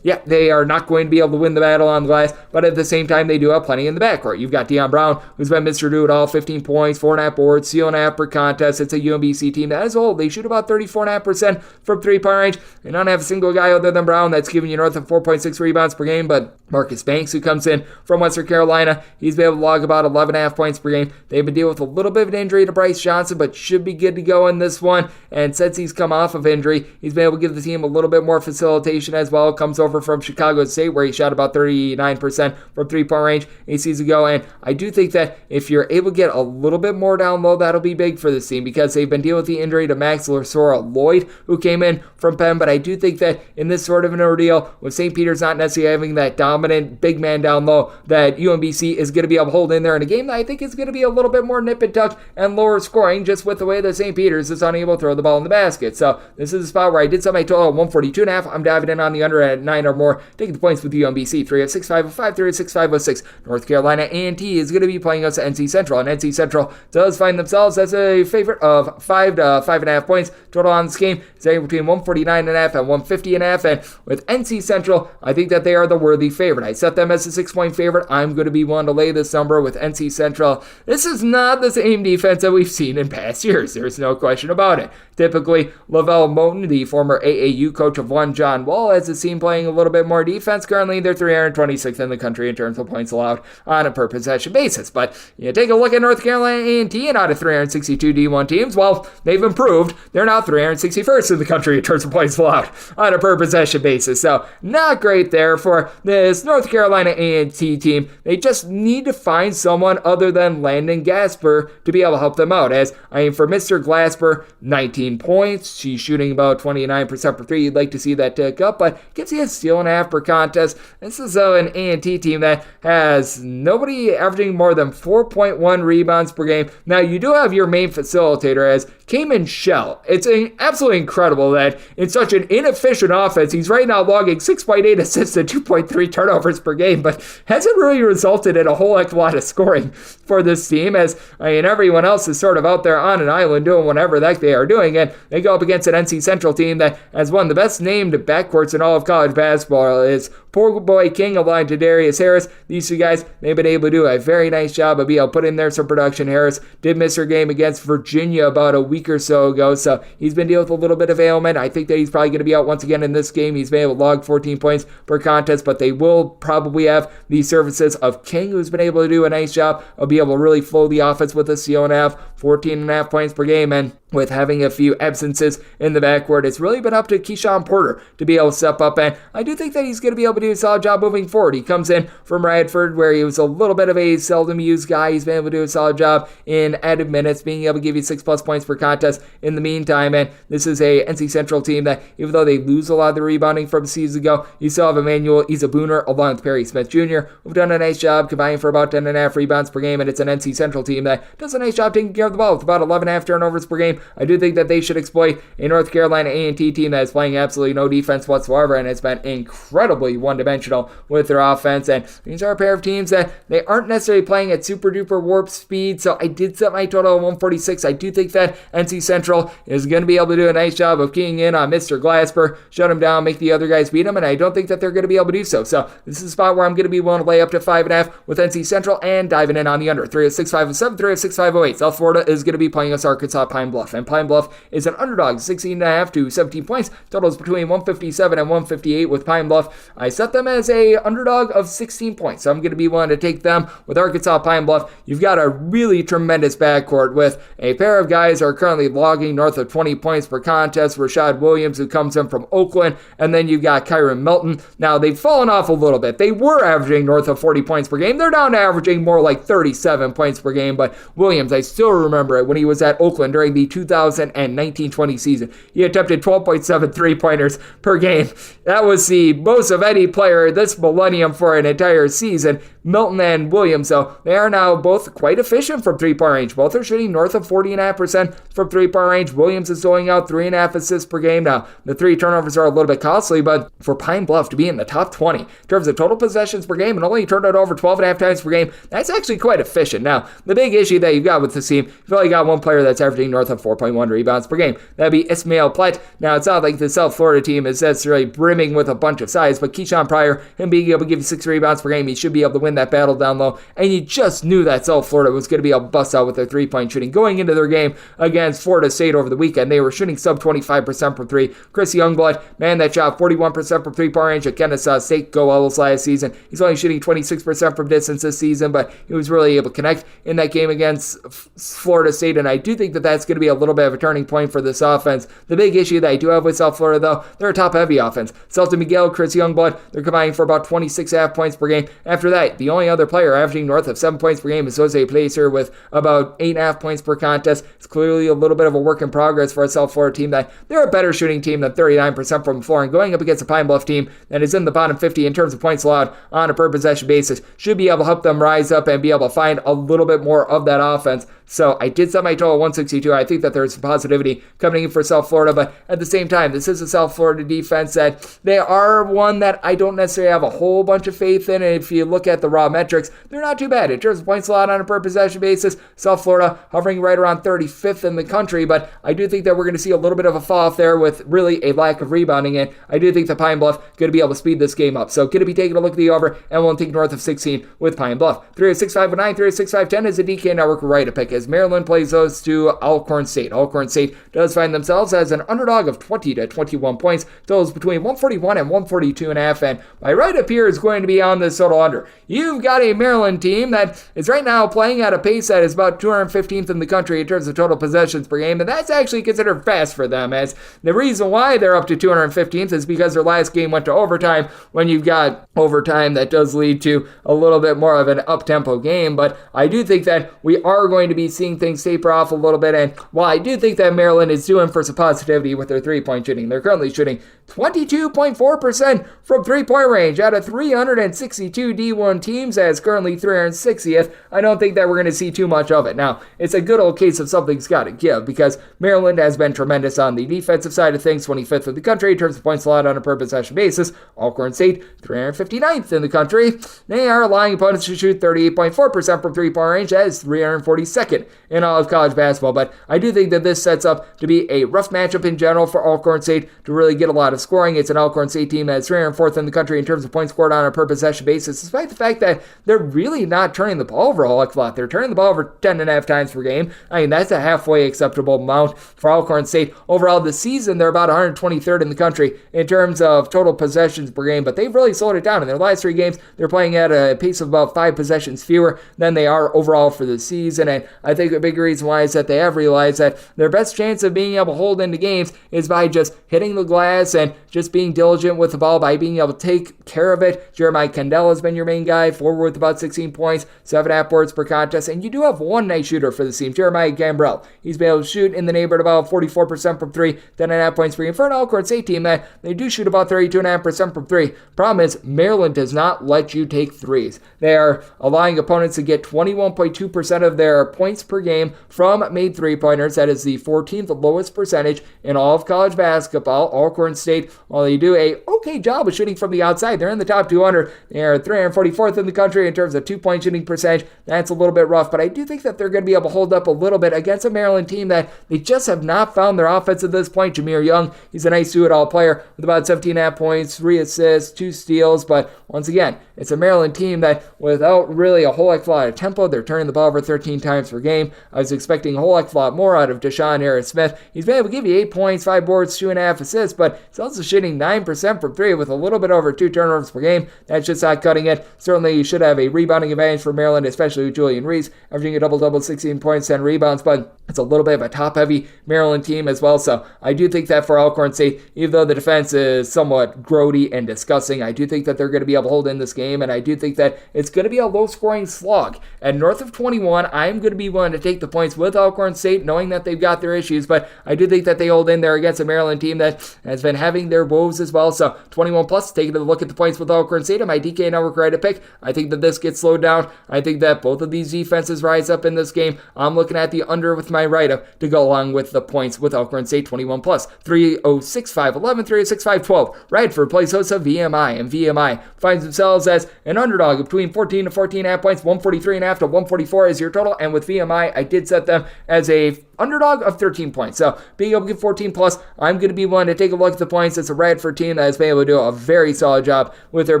they are not going to be able to win the battle on the glass, but at the same time, they do have plenty in the backcourt. You've got Deion Brown, who's been Mr. Do It All, 15 points, 4.5 boards, steal and a half per contest. It's a UMBC team that as a whole, they shoot about 34.5% from three-point range. They don't have a single guy other than Brown that's giving you north of 4.6 rebounds per game, but Marcus Banks, who comes in from Western Carolina, he's been able to log about 11.5 points per game. They've been dealing with a little bit of an injury to Bryce Johnson, but should be good to go in this one. And since he's come off of injury, he's been able to give the team a little bit more facilitation as well. Comes over from Chicago State, where he shot about 39% from three-point range 8 seasons ago. And I do think that if you're able to get a little bit more down low, that'll be big for this team, because they've been dealing with the injury to Max Lasora Lloyd, who came in from Penn. But I do think that in this sort of an ordeal, with St. Peter's not necessarily having that dominant big man down low, that UMBC is going to be able to hold in there in a game that I think is going to be a little bit more nip and tuck and lower scoring, just with the way that St. Peter's is unable to throw the ball in the basket. So this is a spot where I did set my total at 142.5. I'm diving in on the under at 9 or more, taking the points with UMBC. 306-505, 306-506. North Carolina A&T is going to be playing us at NC Central, and NC Central does find themselves as a favorite of 5 to 5.5 points total on this game, staying between 149.5 and 150.5. And with NC Central, I think that they are the worthy favorite. I set them as a 6-point favorite. I'm going to be one to lay this number with NC Central. This is not the same defense that we've seen in past years. There's no question about it. Typically, Lavelle Moten, the former AAU coach of one John Wall, has the team playing a little bit more defense. Currently, they're 326th in the country in terms of points allowed on a per possession basis. But you take a look at North Carolina A&T, and out of 362 D1 teams, well, they've improved. They're now 361st in the country in terms of points allowed on a per possession basis. So not great there for this North Carolina A&T team. They just need to find someone other than Landon Gasper to be able to help them out. As for Mr. Glasper, 19 points. She's shooting about 29% for three. You'd like to see that tick up, but gets you a steal and a half per contest. This is an A&T team that has nobody averaging more than 4.1 rebounds per game. Now, you do have your main facilitator, as came in shell. It's absolutely incredible that in such an inefficient offense, he's right now logging 6.8 assists and 2.3 turnovers per game, but hasn't really resulted in a whole heck of a lot of scoring for this team, as everyone else is sort of out there on an island doing whatever the heck they are doing, and they go up against an NC Central team that has one of the best named backcourts in all of college basketball. Is poor boy King aligned to Darius Harris. These two guys, they've been able to do a very nice job of being able to put in there some production. Harris did miss her game against Virginia about a week or so ago, so he's been dealing with a little bit of ailment. I think that he's probably going to be out once again in this game. He's been able to log 14 points per contest, but they will probably have the services of King, who's been able to do a nice job of being able to really flow the offense with us. He'll have 14.5 points per game, and with having a few absences in the backcourt, it's really been up to Keyshawn Porter to be able to step up, and I do think that he's going to be able to do a solid job moving forward. He comes in from Radford, where he was a little bit of a seldom used guy. He's been able to do a solid job in added minutes, being able to give you 6+ points per contest in the meantime, and this is a NC Central team that, even though they lose a lot of the rebounding from season ago, you still have Emmanuel Izabuner along with Perry Smith Jr., who've done a nice job combining for about 10.5 rebounds per game, and it's an NC Central team that does a nice job taking care of the ball with about 11.5 turnovers per game. I do think that they should exploit a North Carolina A&T team that is playing absolutely no defense whatsoever, and it's been incredibly one-dimensional with their offense, and these are a pair of teams that they aren't necessarily playing at super-duper warp speed, so I did set my total at 146. I do think that NC Central is going to be able to do a nice job of keying in on Mr. Glasper, shut him down, make the other guys beat him, and I don't think that they're going to be able to do so. So this is a spot where I'm going to be willing to lay up to 5.5 with NC Central and diving in on the under. 306.507, 306.508. South Florida is going to be playing us Arkansas Pine Bluff, and Pine Bluff is an underdog, 16.5 to 17 points. Totals between 157 and 158 with Pine Bluff. I set them as a underdog of 16 points, so I'm going to be willing to take them with Arkansas Pine Bluff. You've got a really tremendous backcourt with a pair of guys who are currently logging north of 20 points per contest. Rashad Williams, who comes in from Oakland, and then you've got Kyron Melton. Now, they've fallen off a little bit. They were averaging north of 40 points per game. They're down to averaging more like 37 points per game, but Williams, I still remember it when he was at Oakland during the 2019-20 season. He attempted 12.7 three-pointers per game. That was the most of any player this millennium for an entire season. Milton and Williams, though, they are now both quite efficient from three-point range. Both are shooting north of 40.5% from three-point range. Williams is doling out 3.5 assists per game. Now, the 3 turnovers are a little bit costly, but for Pine Bluff to be in the top 20 in terms of total possessions per game and only turn it over 12.5 times per game, that's actually quite efficient. Now, the big issue that you've got with this team, you've only got one player that's averaging north of 4.1 rebounds per game. That'd be Ismail Platt. Now, it's not like the South Florida team is necessarily brimming with a bunch of size, but Keyshawn Pryor, him being able to give you 6 rebounds per game, he should be able to win that battle down low, and you just knew that South Florida was going to be able to bust out with their three-point shooting. Going into their game against Florida State over the weekend, they were shooting sub 25% from three. Chris Youngblood, man, that shot 41% from three-point range at Kennesaw State go Owls last season. He's only shooting 26% from distance this season, but he was really able to connect in that game against Florida State, and I do think that that's going to be a little bit of a turning point for this offense. The big issue that I do have with South Florida, though, they're a top-heavy offense. Selton Miguel, Chris Youngblood, they're combining for about 26.5 points per game. After that, the only other player averaging north of 7 points per game is Jose Placer with about 8.5 points per contest. It's clearly a little bit of a work in progress for a South Florida team that they're a better shooting team than 39% from the floor, and going up against a Pine Bluff team that is in the bottom 50 in terms of points allowed on a per possession basis should be able to help them rise up and be able to find a little bit more of that offense. So I did set my total at 162. I think that there's some positivity coming in for South Florida, but at the same time, this is a South Florida defense that they are one that I don't necessarily have a whole bunch of faith in, and if you look at the raw metrics, they're not too bad. In terms of points allowed on a per possession basis, South Florida hovering right around 35th in the country, but I do think that we're going to see a little bit of a fall off there with really a lack of rebounding, and I do think the Pine Bluff going to be able to speed this game up. So going to be taking a look at the over, and we'll take north of 16 with Pine Bluff. 306.509, 306.510 is a DK Network right to pick as Maryland plays those to Alcorn State. Alcorn State does find themselves as an underdog of 20 to 21 points. Totals between 141 and 142.5, and my right up here is going to be on this total under. You've got a Maryland team that is right now playing at a pace that is about 215th in the country in terms of total possessions per game, and that's actually considered fast for them, as the reason why they're up to 215th is because their last game went to overtime. When you've got overtime, that does lead to a little bit more of an up-tempo game, but I do think that we are going to be seeing things taper off a little bit, and while I do think that Maryland is doing for some positivity with their three-point shooting, they're currently shooting 22.4% from three-point range out of 362 D1 teams, as currently 360th. I don't think that we're going to see too much of it. Now, it's a good old case of something's got to give, because Maryland has been tremendous on the defensive side of things, 25th in the country in terms of points allowed on a per possession basis. Alcorn State, 359th in the country. They are allowing opponents to shoot 38.4% from three-point range, that is 342nd in all of college basketball. But I do think that this sets up to be a rough matchup in general for Alcorn State to really get a lot of scoring. It's an Alcorn State team that's 304th in the country in terms of points scored on a per possession basis, despite the fact that they're really not turning the ball over a whole lot. They're turning the ball over 10.5 times per game. I mean, that's a halfway acceptable amount for Alcorn State. Overall, this season, they're about 123rd in the country in terms of total possessions per game, but they've really slowed it down. In their last 3 games, they're playing at a pace of about 5 possessions fewer than they are overall for the season, and I think a big reason why is that they have realized that their best chance of being able to hold into games is by just hitting the glass and just being diligent with the ball, by being able to take care of it. Jeremiah Kendall has been your main guy, forward with about 16 points, 7.5 boards per contest, and you do have one nice shooter for the team, Jeremiah Gambrell. He's been able to shoot in the neighborhood about 44% from 3, 10.5 points per game. For an Alcorn State team, that they do shoot about 32.5% from 3. Problem is, Maryland does not let you take threes. They are allowing opponents to get 21.2% of their points per game from made three-pointers. That is the 14th lowest percentage in all of college basketball. Alcorn State, while they do a okay job of shooting from the outside, they're in the top 200. They are 344th in the country in terms of two-point shooting percentage. That's a little bit rough, but I do think that they're going to be able to hold up a little bit against a Maryland team that they just have not found their offense at this point. Jameer Young, he's a nice do-it-all player with about 17.5 points, 3 assists, 2 steals, but once again, it's a Maryland team that without really a whole heck of a lot of tempo, they're turning the ball over 13 times per game. I was expecting a whole heck of a lot more out of Deshaun Harris-Smith. He's been able to give you 8 points, 5 boards, 2.5 assists, but he's also shooting 9% from 3 with a little bit over 2 turnovers per game. That's just not cutting it. Certainly, you should have a rebounding advantage for Maryland, especially with Julian Reese averaging a double-double, 16 points, 10 rebounds, but it's a little bit of a top-heavy Maryland team as well. So I do think that for Alcorn State, even though the defense is somewhat grody and disgusting, I do think that they're going to be able to hold in this game, and I do think that it's going to be a low-scoring slog. At north of 21, I'm going to be willing to take the points with Alcorn State, knowing that they've got their issues, but I do think that they hold in there against a Maryland team that has been having their woes as well. So 21 plus, taking a look at the points with Alcorn State on my DK Network right to pick. I think that this gets slowed down. I think that both of these defenses rise up in this game. I'm looking at the under with my write-up to go along with the points with Alcorn State 21 plus. 306-5-11, 306-5-12. Radford plays host of VMI, and VMI finds themselves as an underdog of between 14 to 14.5 points. 143.5 to 144 is your total, and with VMI, I did set them as a underdog of 13 points. So being able to get 14 plus, I'm going to be willing to take a look at the points. It's a Radford team that has been able to do a very solid job with their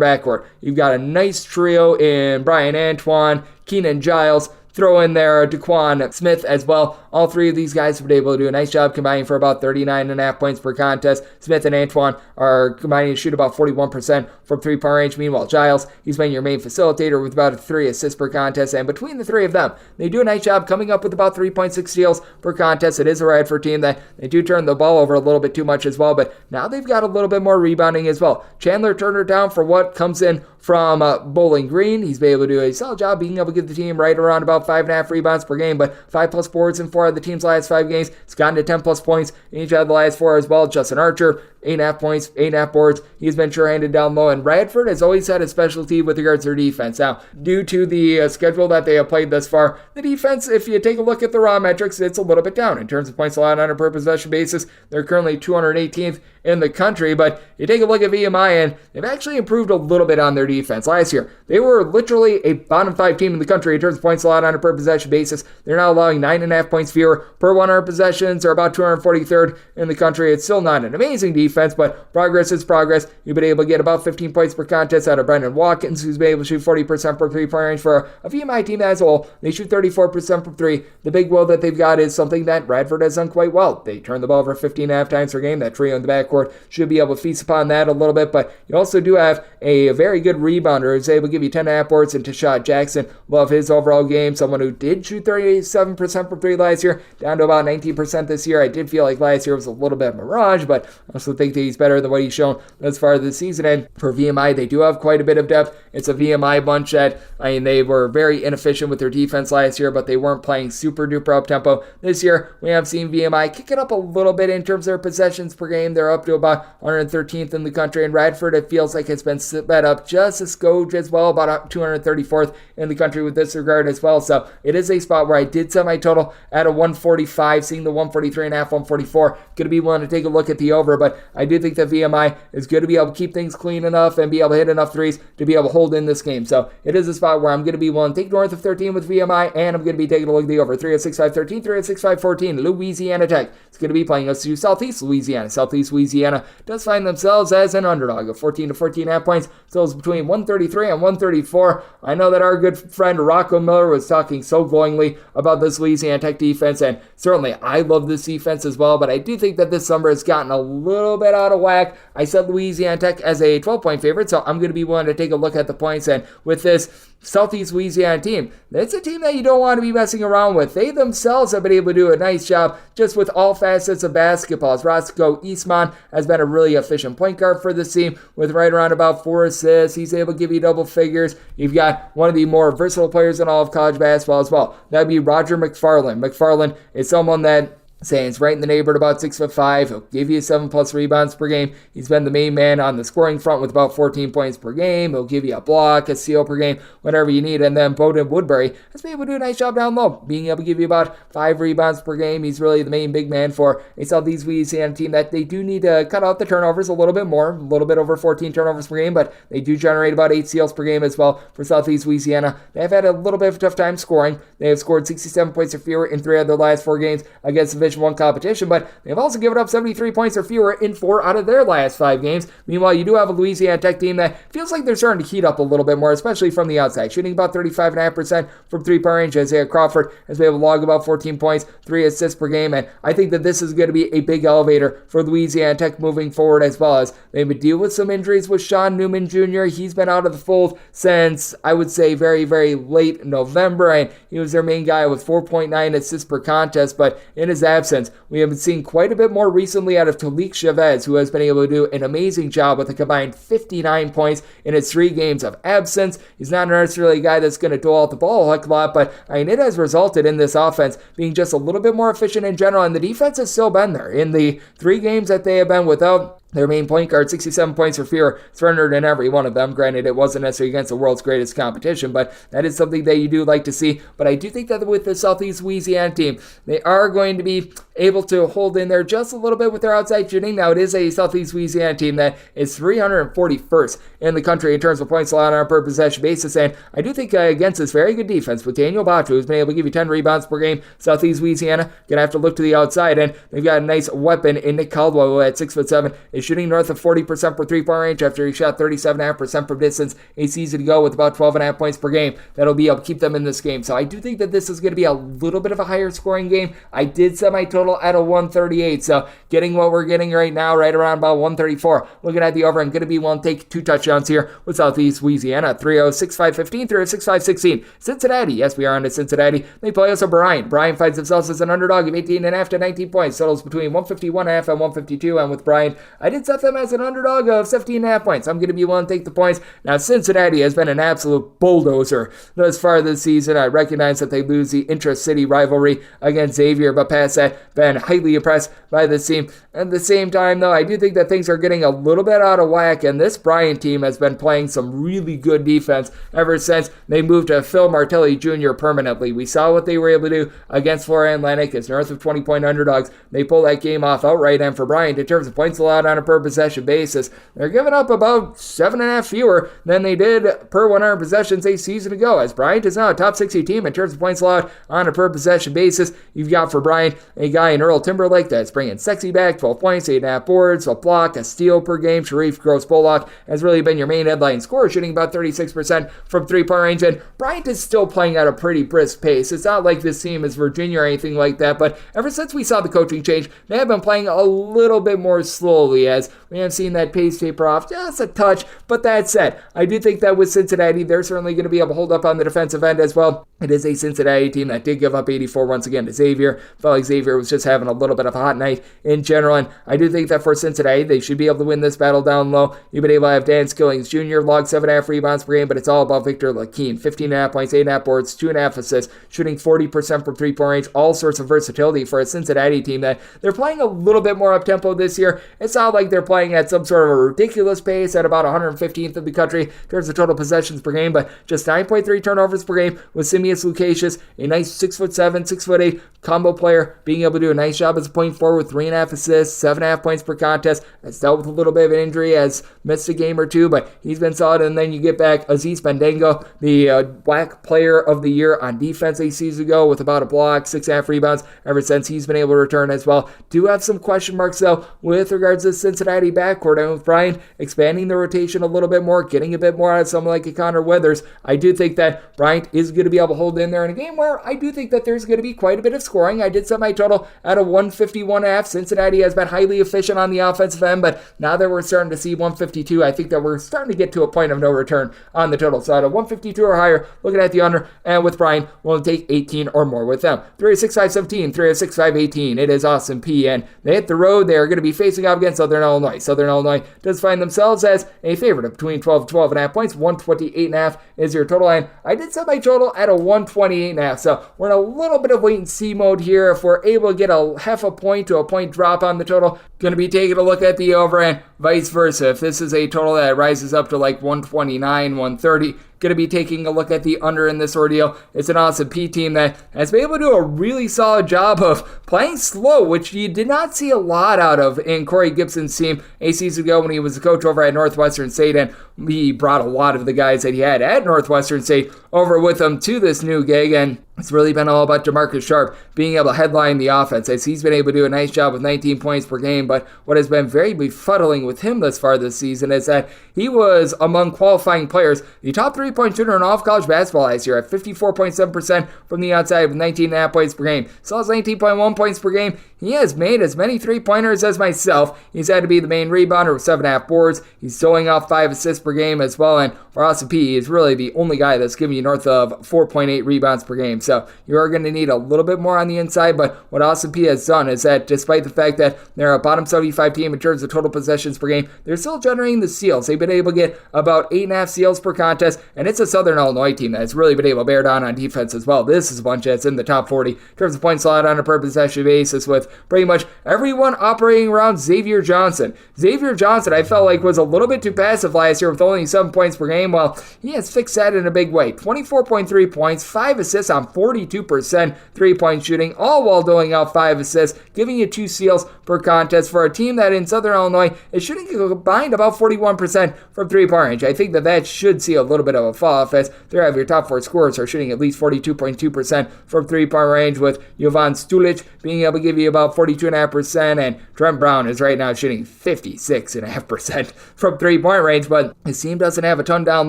backcourt. You've got a nice trio in Brian Antoine, Keenan Giles, throw in there DeQuan Smith as well. All 3 of these guys have been able to do a nice job combining for about 39.5 points per contest. Smith and Antoine are combining to shoot about 41% from 3-point range. Meanwhile, Giles, he's been your main facilitator with about 3 assists per contest. And between the 3 of them, they do a nice job coming up with about 3.6 steals per contest. It is a Radford team that they do turn the ball over a little bit too much as well, but now they've got a little bit more rebounding as well. Chandler Turner down for what comes in from Bowling Green. He's been able to do a solid job being able to give the team right around about 5.5 rebounds per game, but 5 plus boards in 4 of the team's last 5 games. It's gotten to 10 plus points in each of the last 4 as well. Justin Archer, 8.5 points, 8.5 boards. He's been sure-handed down low, and Radford has always had a specialty with regards to their defense. Now, due to the schedule that they have played thus far, the defense, if you take a look at the raw metrics, it's a little bit down in terms of points allowed on a per possession basis. They're currently 218th in the country, but you take a look at VMI, and they've actually improved a little bit on their defense. Last year, they were literally a bottom 5 team in the country in terms of points allowed on a per possession basis. They're now allowing 9.5 points fewer per 100 possessions. They're about 243rd in the country. It's still not an amazing defense, but progress is progress. You've been able to get about 15 points per contest out of Brendan Watkins, who's been able to shoot 40% from 3-point range for a VMI team as a whole. They shoot 34% from 3. The big woe that they've got is something that Radford has done quite well. They turn the ball over 15.5 times per game. That trio in the backcourt should be able to feast upon that a little bit, but you also do have a very good rebounder who's able to give you 10.5 boards, and Tashad Jackson. Love his overall game. Someone who did shoot 37% from 3 last year, down to about 19% this year. I did feel like last year was a little bit of a mirage, but I also think that he's better than what he's shown thus far this season. And for VMI, they do have quite a bit of depth. It's a VMI bunch that, they were very inefficient with their defense last year, but they weren't playing super duper up tempo. This year, we have seen VMI kick it up a little bit in terms of their possessions per game. They're up to about 113th in the country. And Radford, it feels like it's been sped up just a skoge as well, about 234th in the country with this regard as well. So it is a spot where I did set my total at a 145, seeing the 143.5, 144. Going to be willing to take a look at the over, but I do think that VMI is going to be able to keep things clean enough and be able to hit enough threes to be able to hold in this game. So it is a spot where I'm going to be willing to take north of 13 with VMI, and I'm going to be taking a look at the over. 306.513, 306.514. Louisiana Tech is going to be playing us to Southeast Louisiana. Southeast Louisiana does find themselves as an underdog of 14 to 14.5 points. So it's between 133 and 134. I know that our good friend Rocco Miller was talking so glowingly about this Louisiana Tech defense, and certainly I love this defense as well, but I do think that this number has gotten a little bit out of whack. I set Louisiana Tech as a 12-point favorite, so I'm going to be willing to take a look at the points. And with this Southeast Louisiana team, it's a team that you don't want to be messing around with. They themselves have been able to do a nice job just with all facets of basketball. As Roscoe Eastman has been a really efficient point guard for this team with right around about 4 assists. He's able to give you double figures. You've got one of the more versatile players in all of college basketball as well. That'd be Roger McFarland. McFarland is someone that Saints right in the neighborhood about 6'5". He'll give you 7+ rebounds per game. He's been the main man on the scoring front with about 14 points per game. He'll give you a block, a steal per game, whatever you need. And then Bowden Woodbury has been able to do a nice job down low, being able to give you about 5 rebounds per game. He's really the main big man for a Southeast Louisiana team that they do need to cut out the turnovers a little bit more, a little bit over 14 turnovers per game, but they do generate about 8 steals per game as well for Southeast Louisiana. They've had a little bit of a tough time scoring. They have scored 67 points or fewer in 3 of their last 4 games against Division I competition, but they've also given up 73 points or fewer in 4 out of their last 5 games. Meanwhile, you do have a Louisiana Tech team that feels like they're starting to heat up a little bit more, especially from the outside, shooting about 35.5% from 3-point range. Isaiah Crawford has been able to log about 14 points, 3 assists per game, and I think that this is going to be a big elevator for Louisiana Tech moving forward, as well as they've been dealing with some injuries with Sean Newman Jr. He's been out of the fold since, I would say, very, very late November, and he was their main guy with 4.9 assists per contest, but in his absence, we have been seeing quite a bit more recently out of Talik Chavez, who has been able to do an amazing job with a combined 59 points in his 3 games of absence. He's not necessarily a guy that's going to dole out the ball a heck of a lot, but it has resulted in this offense being just a little bit more efficient in general, and the defense has still been there. In the 3 games that they have been without their main point guard, 67 points or fewer, surrendered in every one of them. Granted, it wasn't necessarily against the world's greatest competition, but that is something that you do like to see. But I do think that with the Southeast Louisiana team, they are going to be able to hold in there just a little bit with their outside shooting. Now, it is a Southeast Louisiana team that is 341st in the country in terms of points allowed on a per possession basis, and I do think against this very good defense with Daniel Batra, who's been able to give you 10 rebounds per game, Southeast Louisiana going to have to look to the outside, and they've got a nice weapon in Nick Caldwell, who at 6'7", is shooting north of 40% for 3-point range after he shot 37.5% from distance a season ago with about 12.5 points per game. That'll be able to keep them in this game. So I do think that this is going to be a little bit of a higher scoring game. I did set my total at a 138, so getting what we're getting right now, right around about 134. Looking at the over, I'm going to be willing to take 2 touchdowns here with Southeast Louisiana. 306.515, 306.516. Cincinnati, yes, we are on to Cincinnati. They play us a Bryan. Bryan finds themselves as an underdog of 18.5 to 19 points. Totals between 151.5 and 152, and with Bryan, I did set them as an underdog of 17.5 points. I'm going to be willing to take the points. Now, Cincinnati has been an absolute bulldozer thus far this season. I recognize that they lose the intra-city rivalry against Xavier, but past that, been highly impressed by this team. At the same time, though, I do think that things are getting a little bit out of whack, and this Bryan team has been playing some really good defense ever since they moved to Phil Martelli Jr. permanently. We saw what they were able to do against Florida Atlantic as north of 20-point underdogs. They pulled that game off outright, and for Bryan, in terms of points allowed on a per possession basis, they're giving up about 7.5 fewer than they did per 100 possessions a season ago, as Bryant is now a top 60 team in terms of points allowed on a per possession basis. You've got for Bryant a guy in Earl Timberlake that's bringing sexy back, 12 points, 8.5 boards, a block, a steal per game. Sharif Gross-Bullock has really been your main headline scorer, shooting about 36% from 3-point range, and Bryant is still playing at a pretty brisk pace. It's not like this team is Virginia or anything like that, but ever since we saw the coaching change, they have been playing a little bit more slowly, as we have seen that pace taper off just a touch. But that said, I do think that with Cincinnati, they're certainly going to be able to hold up on the defensive end as well. It is a Cincinnati team that did give up 84 once again to Xavier. Felt like Xavier was just having a little bit of a hot night in general, and I do think that for Cincinnati, they should be able to win this battle down low. You've been able to have Dan Skillings Jr. log 7.5 rebounds per game, but it's all about Victor Lakeen. 15.5 points, 8.5 boards, 2.5 assists, shooting 40% from three-point range. All sorts of versatility for a Cincinnati team that they're playing a little bit more up-tempo this year. It's not like they're playing at some sort of a ridiculous pace at about 115th in the country in terms of total possessions per game, but just 9.3 turnovers per game with Simeus Lucasius, a nice 6'7", 6'8" combo player, being able to do a nice job as a point forward with 3.5 assists, 7.5 points per contest. Has dealt with a little bit of an injury, has missed a game or two, but he's been solid. And then you get back Aziz Bandengo, the WAC player of the year on defense 8 seasons ago with about a block, 6.5 rebounds ever since he's been able to return as well. Do have some question marks though with regards to the Cincinnati backcourt, and with Bryant expanding the rotation a little bit more, getting a bit more out of someone like a Connor Withers, I do think that Bryant is going to be able to hold in there in a game where I do think that there's going to be quite a bit of scoring. I did set my total at a 151.5. Cincinnati has been highly efficient on the offensive end, but now that we're starting to see 152, I think that we're starting to get to a point of no return on the total. So at a 152 or higher, looking at the under, and with Bryant, we'll take 18 or more with them. 306-517, 306-518. It is Austin Peay, and they hit the road. They are going to be facing off against Southern Illinois. Southern Illinois does find themselves as a favorite of between 12 and 12.5 points. 128.5 is your total line. I did set my total at a 128.5, so we're in a little bit of wait and see mode here. If we're able to get a half a point to a point drop on the total, going to be taking a look at the over and vice versa. If this is a total that rises up to like 129, 130, going to be taking a look at the under in this ordeal. It's an Austin Peay team that has been able to do a really solid job of playing slow, which you did not see a lot out of in Corey Gibson's team 8 seasons ago when he was the coach over at Northwestern State, and he brought a lot of the guys that he had at Northwestern State over with him to this new gig, and it's really been all about DeMarcus Sharp being able to headline the offense, as he's been able to do a nice job with 19 points per game. But what has been very befuddling with him thus far this season is that he was among qualifying players the top three-point shooter in all of college basketball last year at 54.7% from the outside with 19.5 points per game. So his 19.1 points per game. He has made as many three-pointers as myself. He's had to be the main rebounder with 7.5 boards. He's throwing off 5 assists per game as well. And for Austin Peay, he is really the only guy that's giving you north of 4.8 rebounds per game. So you are going to need a little bit more on the inside. But what Austin Peay has done is that despite the fact that they're a bottom 75 team in terms of total possessions per game, they're still generating the steals. They've been able to get about 8.5 steals per contest. And it's a Southern Illinois team that's really been able to bear down on defense as well. This is a bunch that's in the top 40 in terms of points allowed on a per possession basis, with pretty much everyone operating around Xavier Johnson. Xavier Johnson, I felt like, was a little bit too passive last year with only 7 points per game. Well, he has fixed that in a big way. 24.3 points, 5 assists on 42% three-point shooting, all while doling out 5 assists, giving you 2 steals per contest for a team that in Southern Illinois is shooting combined about 41% from three-point range. I think that should see a little bit of a fall off, as 3 of your top 4 scorers are shooting at least 42.2% from three-point range, with Jovan Stulic being able to give you about 42.5%, and Trent Brown is right now shooting 56.5% from three-point range. But his team doesn't have a ton down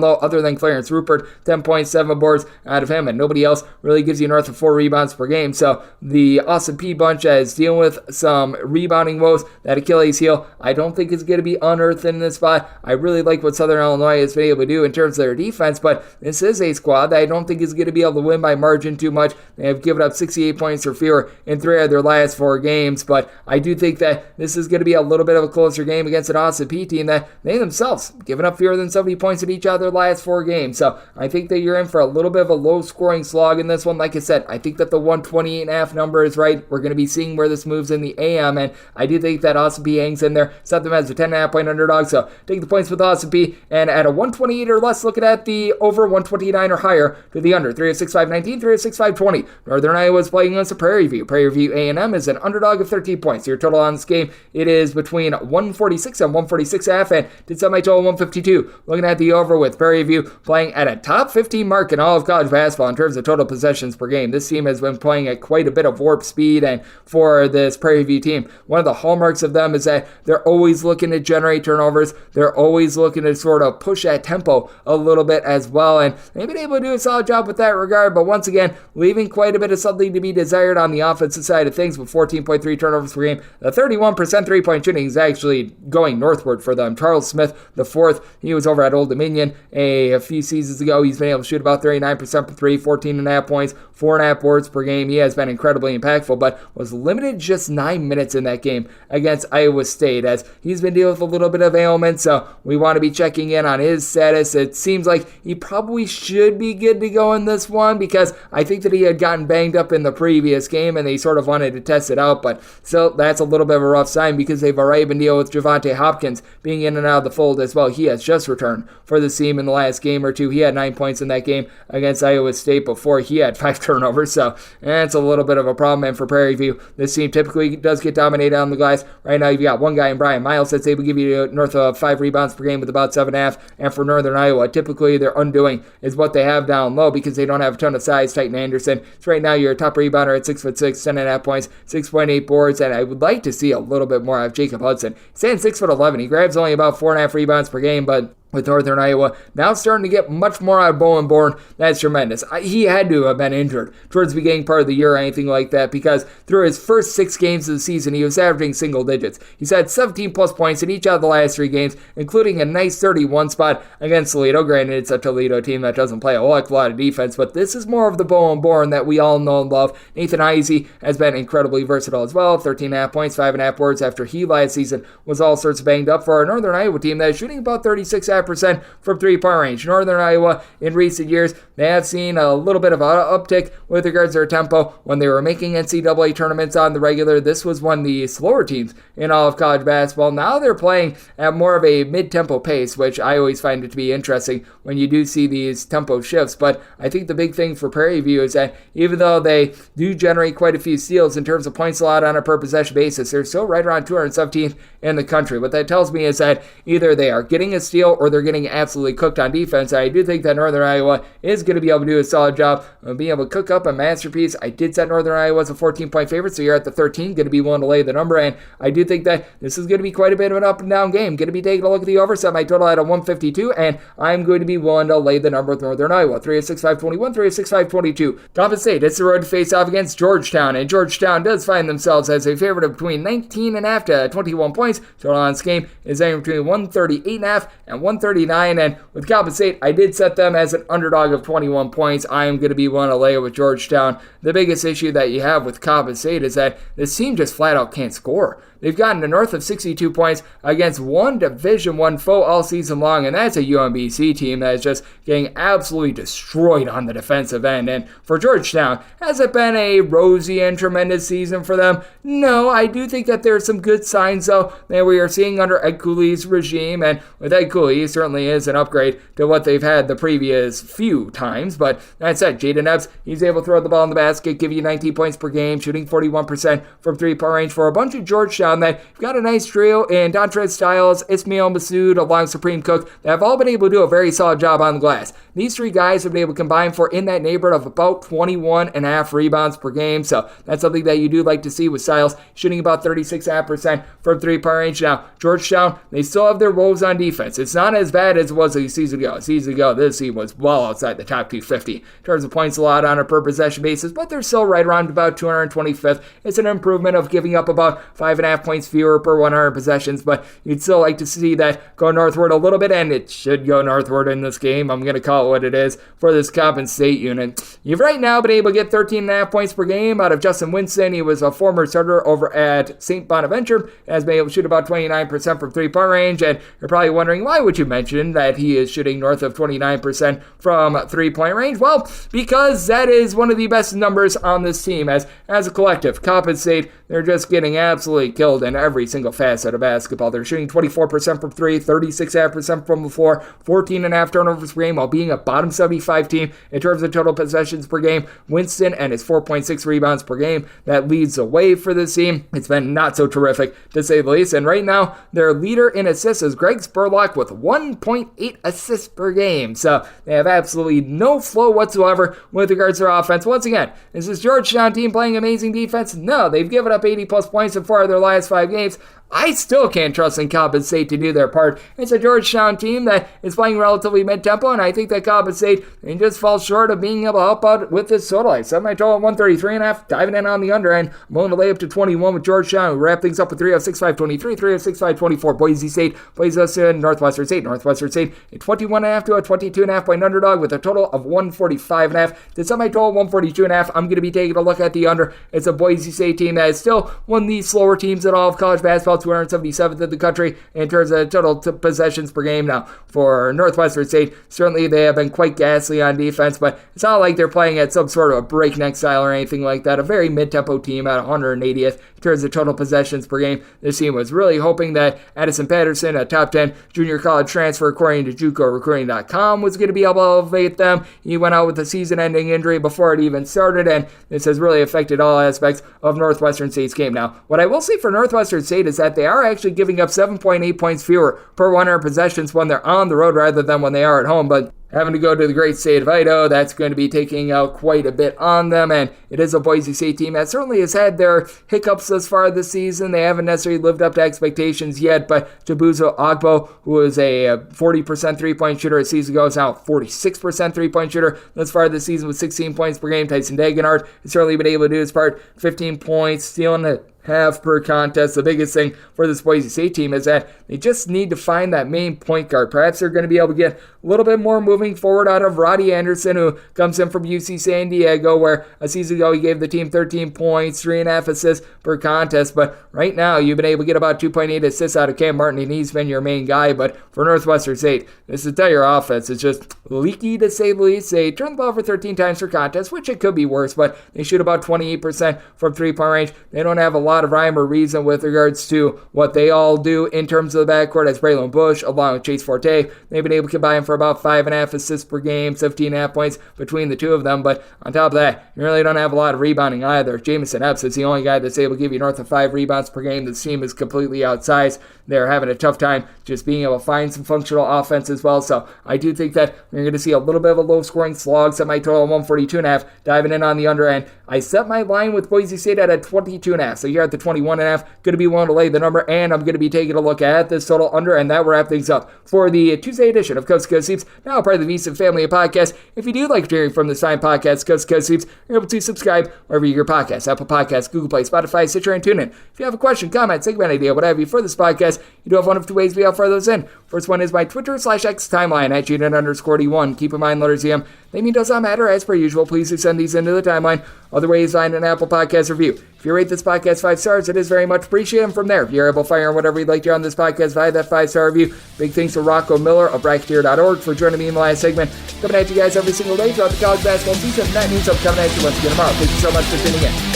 low other than Clarence Rupert, 10.7 boards out of him, and nobody else really gives you north of 4 rebounds per game. So the Austin Peay bunch is dealing with some rebounding woes. That Achilles heel, I don't think is going to be unearthed in this spot. I really like what Southern Illinois has been able to do in terms of their defense, but this is a squad that I don't think is going to be able to win by margin too much. They have given up 68 points or fewer in 3 of their last 4 games, but I do think that this is going to be a little bit of a closer game against an Austin Peay team that they themselves given up fewer than 70 points in each of their last 4 games. So I think that you're in for a little bit of a low-scoring slog in this one. Like I said, I think that the 128.5 number is right. We're going to be seeing where this moves in the AM, and I do think that Austin Peay hangs in there. Set them as a 10.5 point underdog, so take the points with Austin Peay, and at a 128 or less, looking at the over 129 or higher to the under. 306-519, 306-520. Northern Iowa is playing against a Prairie View. Prairie View A&M is an underdog of 13 points. Your total on this game, it is between 146 and 146.5, and did set my total 152. Looking at the over with Prairie View playing at a top 15 mark in all of college basketball in terms of total possessions per game. This team has been playing at quite a bit of warp speed, and for this Prairie View team, one of the hallmarks of them is that they're always looking to generate turnovers. They're always looking to sort of push that tempo a little bit as well, and they've been able to do a solid job with that regard, but once again, leaving quite a bit of something to be desired on the offensive side of things with 14.3 turnovers per game. The 31% three-point shooting is actually going northward for them. Charles Smith, the fourth, he was over at Old Dominion a few seasons ago. He's been able to shoot about 39% from 3, 14.5 points, 4.5 boards per game. He has been incredibly impactful, but was limited just 9 minutes in that game against Iowa State, as he's been dealing with a little bit of ailment, so we want to be checking in on his status. It seems like he probably should be good to go in this one, because I think that he had gotten banged up in the previous game, and they sort of wanted to test it out, but still, that's a little bit of a rough sign, because they've already been dealing with Javonte Hopkins being in and out of the fold as well. He has just returned for the team in the last game or two. He had 9 points in that game against Iowa State before he had 5 turnovers, so it's a little bit of a problem. And for Prairie View, this team typically does get dominated on the glass. Right now, you've got one guy in Brian Miles that's able to give you north of 5 rebounds per game with about 7.5, and for Northern Iowa, typically their undoing is what they have down low, because they don't have a ton of size. Titan Anderson, so right now you're a top rebounder at 6'6", 10.5 points, 6.8 boards, and I would like to see a little bit more out of Jacob Hudson. He's saying 6'11". He grabs only about 4.5 rebounds per game, but with Northern Iowa now starting to get much more out of Bowen Bourne, that's tremendous. He had to have been injured towards the beginning part of the year or anything like that, because through his first 6 games of the season, he was averaging single digits. He's had 17 plus points in each of the last 3 games, including a nice 31 spot against Toledo. Granted, it's a Toledo team that doesn't play a whole lot of defense, but this is more of the Bowen Bourne that we all know and love. Nathan Heisey has been incredibly versatile as well. 13.5 points, 5.5 boards after he last season was all sorts of banged up for a Northern Iowa team that is shooting about 36% from 3-point range. Northern Iowa, in recent years, they have seen a little bit of an uptick with regards to their tempo. When they were making NCAA tournaments on the regular, this was one of the slower teams in all of college basketball. Now they're playing at more of a mid-tempo pace, which I always find it to be interesting when you do see these tempo shifts. But I think the big thing for Prairie View is that even though they do generate quite a few steals in terms of points allowed on a per possession basis, they're still right around 217th in the country. What that tells me is that either they are getting a steal or they're getting absolutely cooked on defense. I do think that Northern Iowa is going to be able to do a solid job of being able to cook up a masterpiece. I did set Northern Iowa as a 14-point favorite, so you're at the 13, going to be willing to lay the number, and I do think that this is going to be quite a bit of an up and down game. Going to be taking a look at the over, set my total at a 152, and I'm going to be willing to lay the number with Northern Iowa. 306-521, 306-522. Coppin State, it's the road to face off against Georgetown, and Georgetown does find themselves as a favorite of between 19.5 to 21 points. Total on this game is anywhere between 138.5 and 139, and with Coppin State, I did set them as an underdog of 21 points. I am going to be willing to lay it with Georgetown. The biggest issue that you have with Coppin State is that this team just flat out can't score. They've gotten to north of 62 points against one Division I foe all season long, and that's a UMBC team that is just getting absolutely destroyed on the defensive end. And for Georgetown, has it been a rosy and tremendous season for them? No, I do think that there are some good signs, though, that we are seeing under Ed Cooley's regime, and with Ed Cooley, he certainly is an upgrade to what they've had the previous few times. But that said, Jaden Epps, he's able to throw the ball in the basket, give you 19 points per game, shooting 41% from 3-point range for a bunch of Georgetown that you've got a nice trio in Dontrez Styles, Ismail Massoud, along Supreme Cook, that have all been able to do a very solid job on the glass. These 3 guys have been able to combine for in that neighborhood of about 21.5 rebounds per game, so that's something that you do like to see with Styles, shooting about 36.5% from 3-point range. Now, Georgetown, they still have their woes on defense. It's not as bad as it was a season ago. A season ago, this team was well outside the top 250 in terms of points allowed on a per possession basis, but they're still right around about 225th. It's an improvement of giving up about 5.5 points fewer per 100 possessions, but you'd still like to see that go northward a little bit, and it should go northward in this game. I'm going to call it what it is for this Coppin State unit. You've right now been able to get 13.5 points per game out of Justin Winston. He was a former starter over at St. Bonaventure, has been able to shoot about 29% from 3-point range, and you're probably wondering, why would you mention that he is shooting north of 29% from 3-point range? Well, because that is one of the best numbers on this team as a collective. Coppin State, they're just getting absolutely killed in every single facet of basketball. They're shooting 24% from 3, 36.5% from the floor, 14.5 turnovers per game, while being a bottom 75 team in terms of total possessions per game. Winston and his 4.6 rebounds per game, that leads the way for this team. It's been not so terrific, to say the least, and right now, their leader in assists is Greg Spurlock with 1.8 assists per game, so they have absolutely no flow whatsoever with regards to their offense. Once again, is this Georgetown team playing amazing defense? No, they've given up 80 plus points in 4 of their last 5 games. I still can't trust in Coppin State to do their part. It's a Georgetown team that is playing relatively mid-tempo, and I think that Coppin State just falls short of being able to help out with this total. I set my total at 133.5, diving in on the under end. I'm willing to lay up to 21 with Georgetown. We wrap things up with 306.523, 306.524. Boise State plays us in Northwestern State. Northwestern State a 21.5 to a 22.5 point underdog with a total of 145.5. To set my total 142.5, I'm going to be taking a look at the under. It's a Boise State team that is still one of the slower teams in all of college basketball, 277th in the country in terms of total possessions per game. Now, for Northwestern State, certainly they have been quite ghastly on defense, but it's not like they're playing at some sort of a breakneck style or anything like that. A very mid-tempo team at 180th in terms of total possessions per game. This team was really hoping that Addison Patterson, a top 10 junior college transfer according to JUCOrecruiting.com, was going to be able to elevate them. He went out with a season-ending injury before it even started, and this has really affected all aspects of Northwestern State's game. Now, what I will say for Northwestern State is that they are actually giving up 7.8 points fewer per 100 possessions when they're on the road rather than when they are at home, but having to go to the great state of Idaho, that's going to be taking out quite a bit on them, and it is a Boise State team that certainly has had their hiccups thus far this season. They haven't necessarily lived up to expectations yet, but Chibuzo Agbo, who was a 40% three-point shooter a season ago, is now a 46% three-point shooter thus far this season with 16 points per game. Tyson Dagenhart has certainly been able to do his part, 15 points, stealing it. Half per contest. The biggest thing for this Boise State team is that they just need to find that main point guard. Perhaps they're going to be able to get a little bit more moving forward out of Roddy Anderson, who comes in from UC San Diego, where a season ago he gave the team 13 points, 3.5 assists per contest. But right now you've been able to get about 2.8 assists out of Cam Martin, and he's been your main guy. But for Northwestern State, this entire offense is just leaky to say the least. They turn the ball over 13 times per contest, which it could be worse, but they shoot about 28% from three-point range. They don't have a lot of rhyme or reason with regards to what they all do in terms of the backcourt, as Braylon Bush along with Chase Forte. They've been able to combine for about 5.5 assists per game, 17.5 points between the two of them, but on top of that, you really don't have a lot of rebounding either. Jamison Epps is the only guy that's able to give you north of 5 rebounds per game. This team is completely outsized. They're having a tough time just being able to find some functional offense as well, so I do think that you're going to see a little bit of a low-scoring slog. Set my total 142.5, diving in on the under end. I set my line with Boise State at a 22.5, so you're at the 21.5. Going to be willing to lay the number, and I'm going to be taking a look at this total under, and that will wrap things up for the Tuesday edition of Coast to Coast Hoops, now part of the VSiN family of podcasts. If you do like hearing from this fine podcast, Coast to Coast Hoops, you're able to subscribe wherever you get your podcasts, Apple Podcasts, Google Play, Spotify, Stitcher, and TuneIn. If you have a question, comment, segment idea, what have you for this podcast, you do have one of two ways we offer those in. First one is my Twitter/X timeline at Jaden_D1. Keep in mind, letters EM, naming does not matter as per usual. Please do send these into the timeline. Other ways, find an Apple Podcast review. If you rate this podcast 5 stars, it is very much appreciated. And from there, you're able to fire on whatever you'd like to on this podcast via that 5-star review. Big thanks to Rocco Miller of Bracketeer.org for joining me in the last segment. Coming at you guys every single day throughout the college basketball season. And that means I'm coming at you once again tomorrow. Thank you so much for tuning in.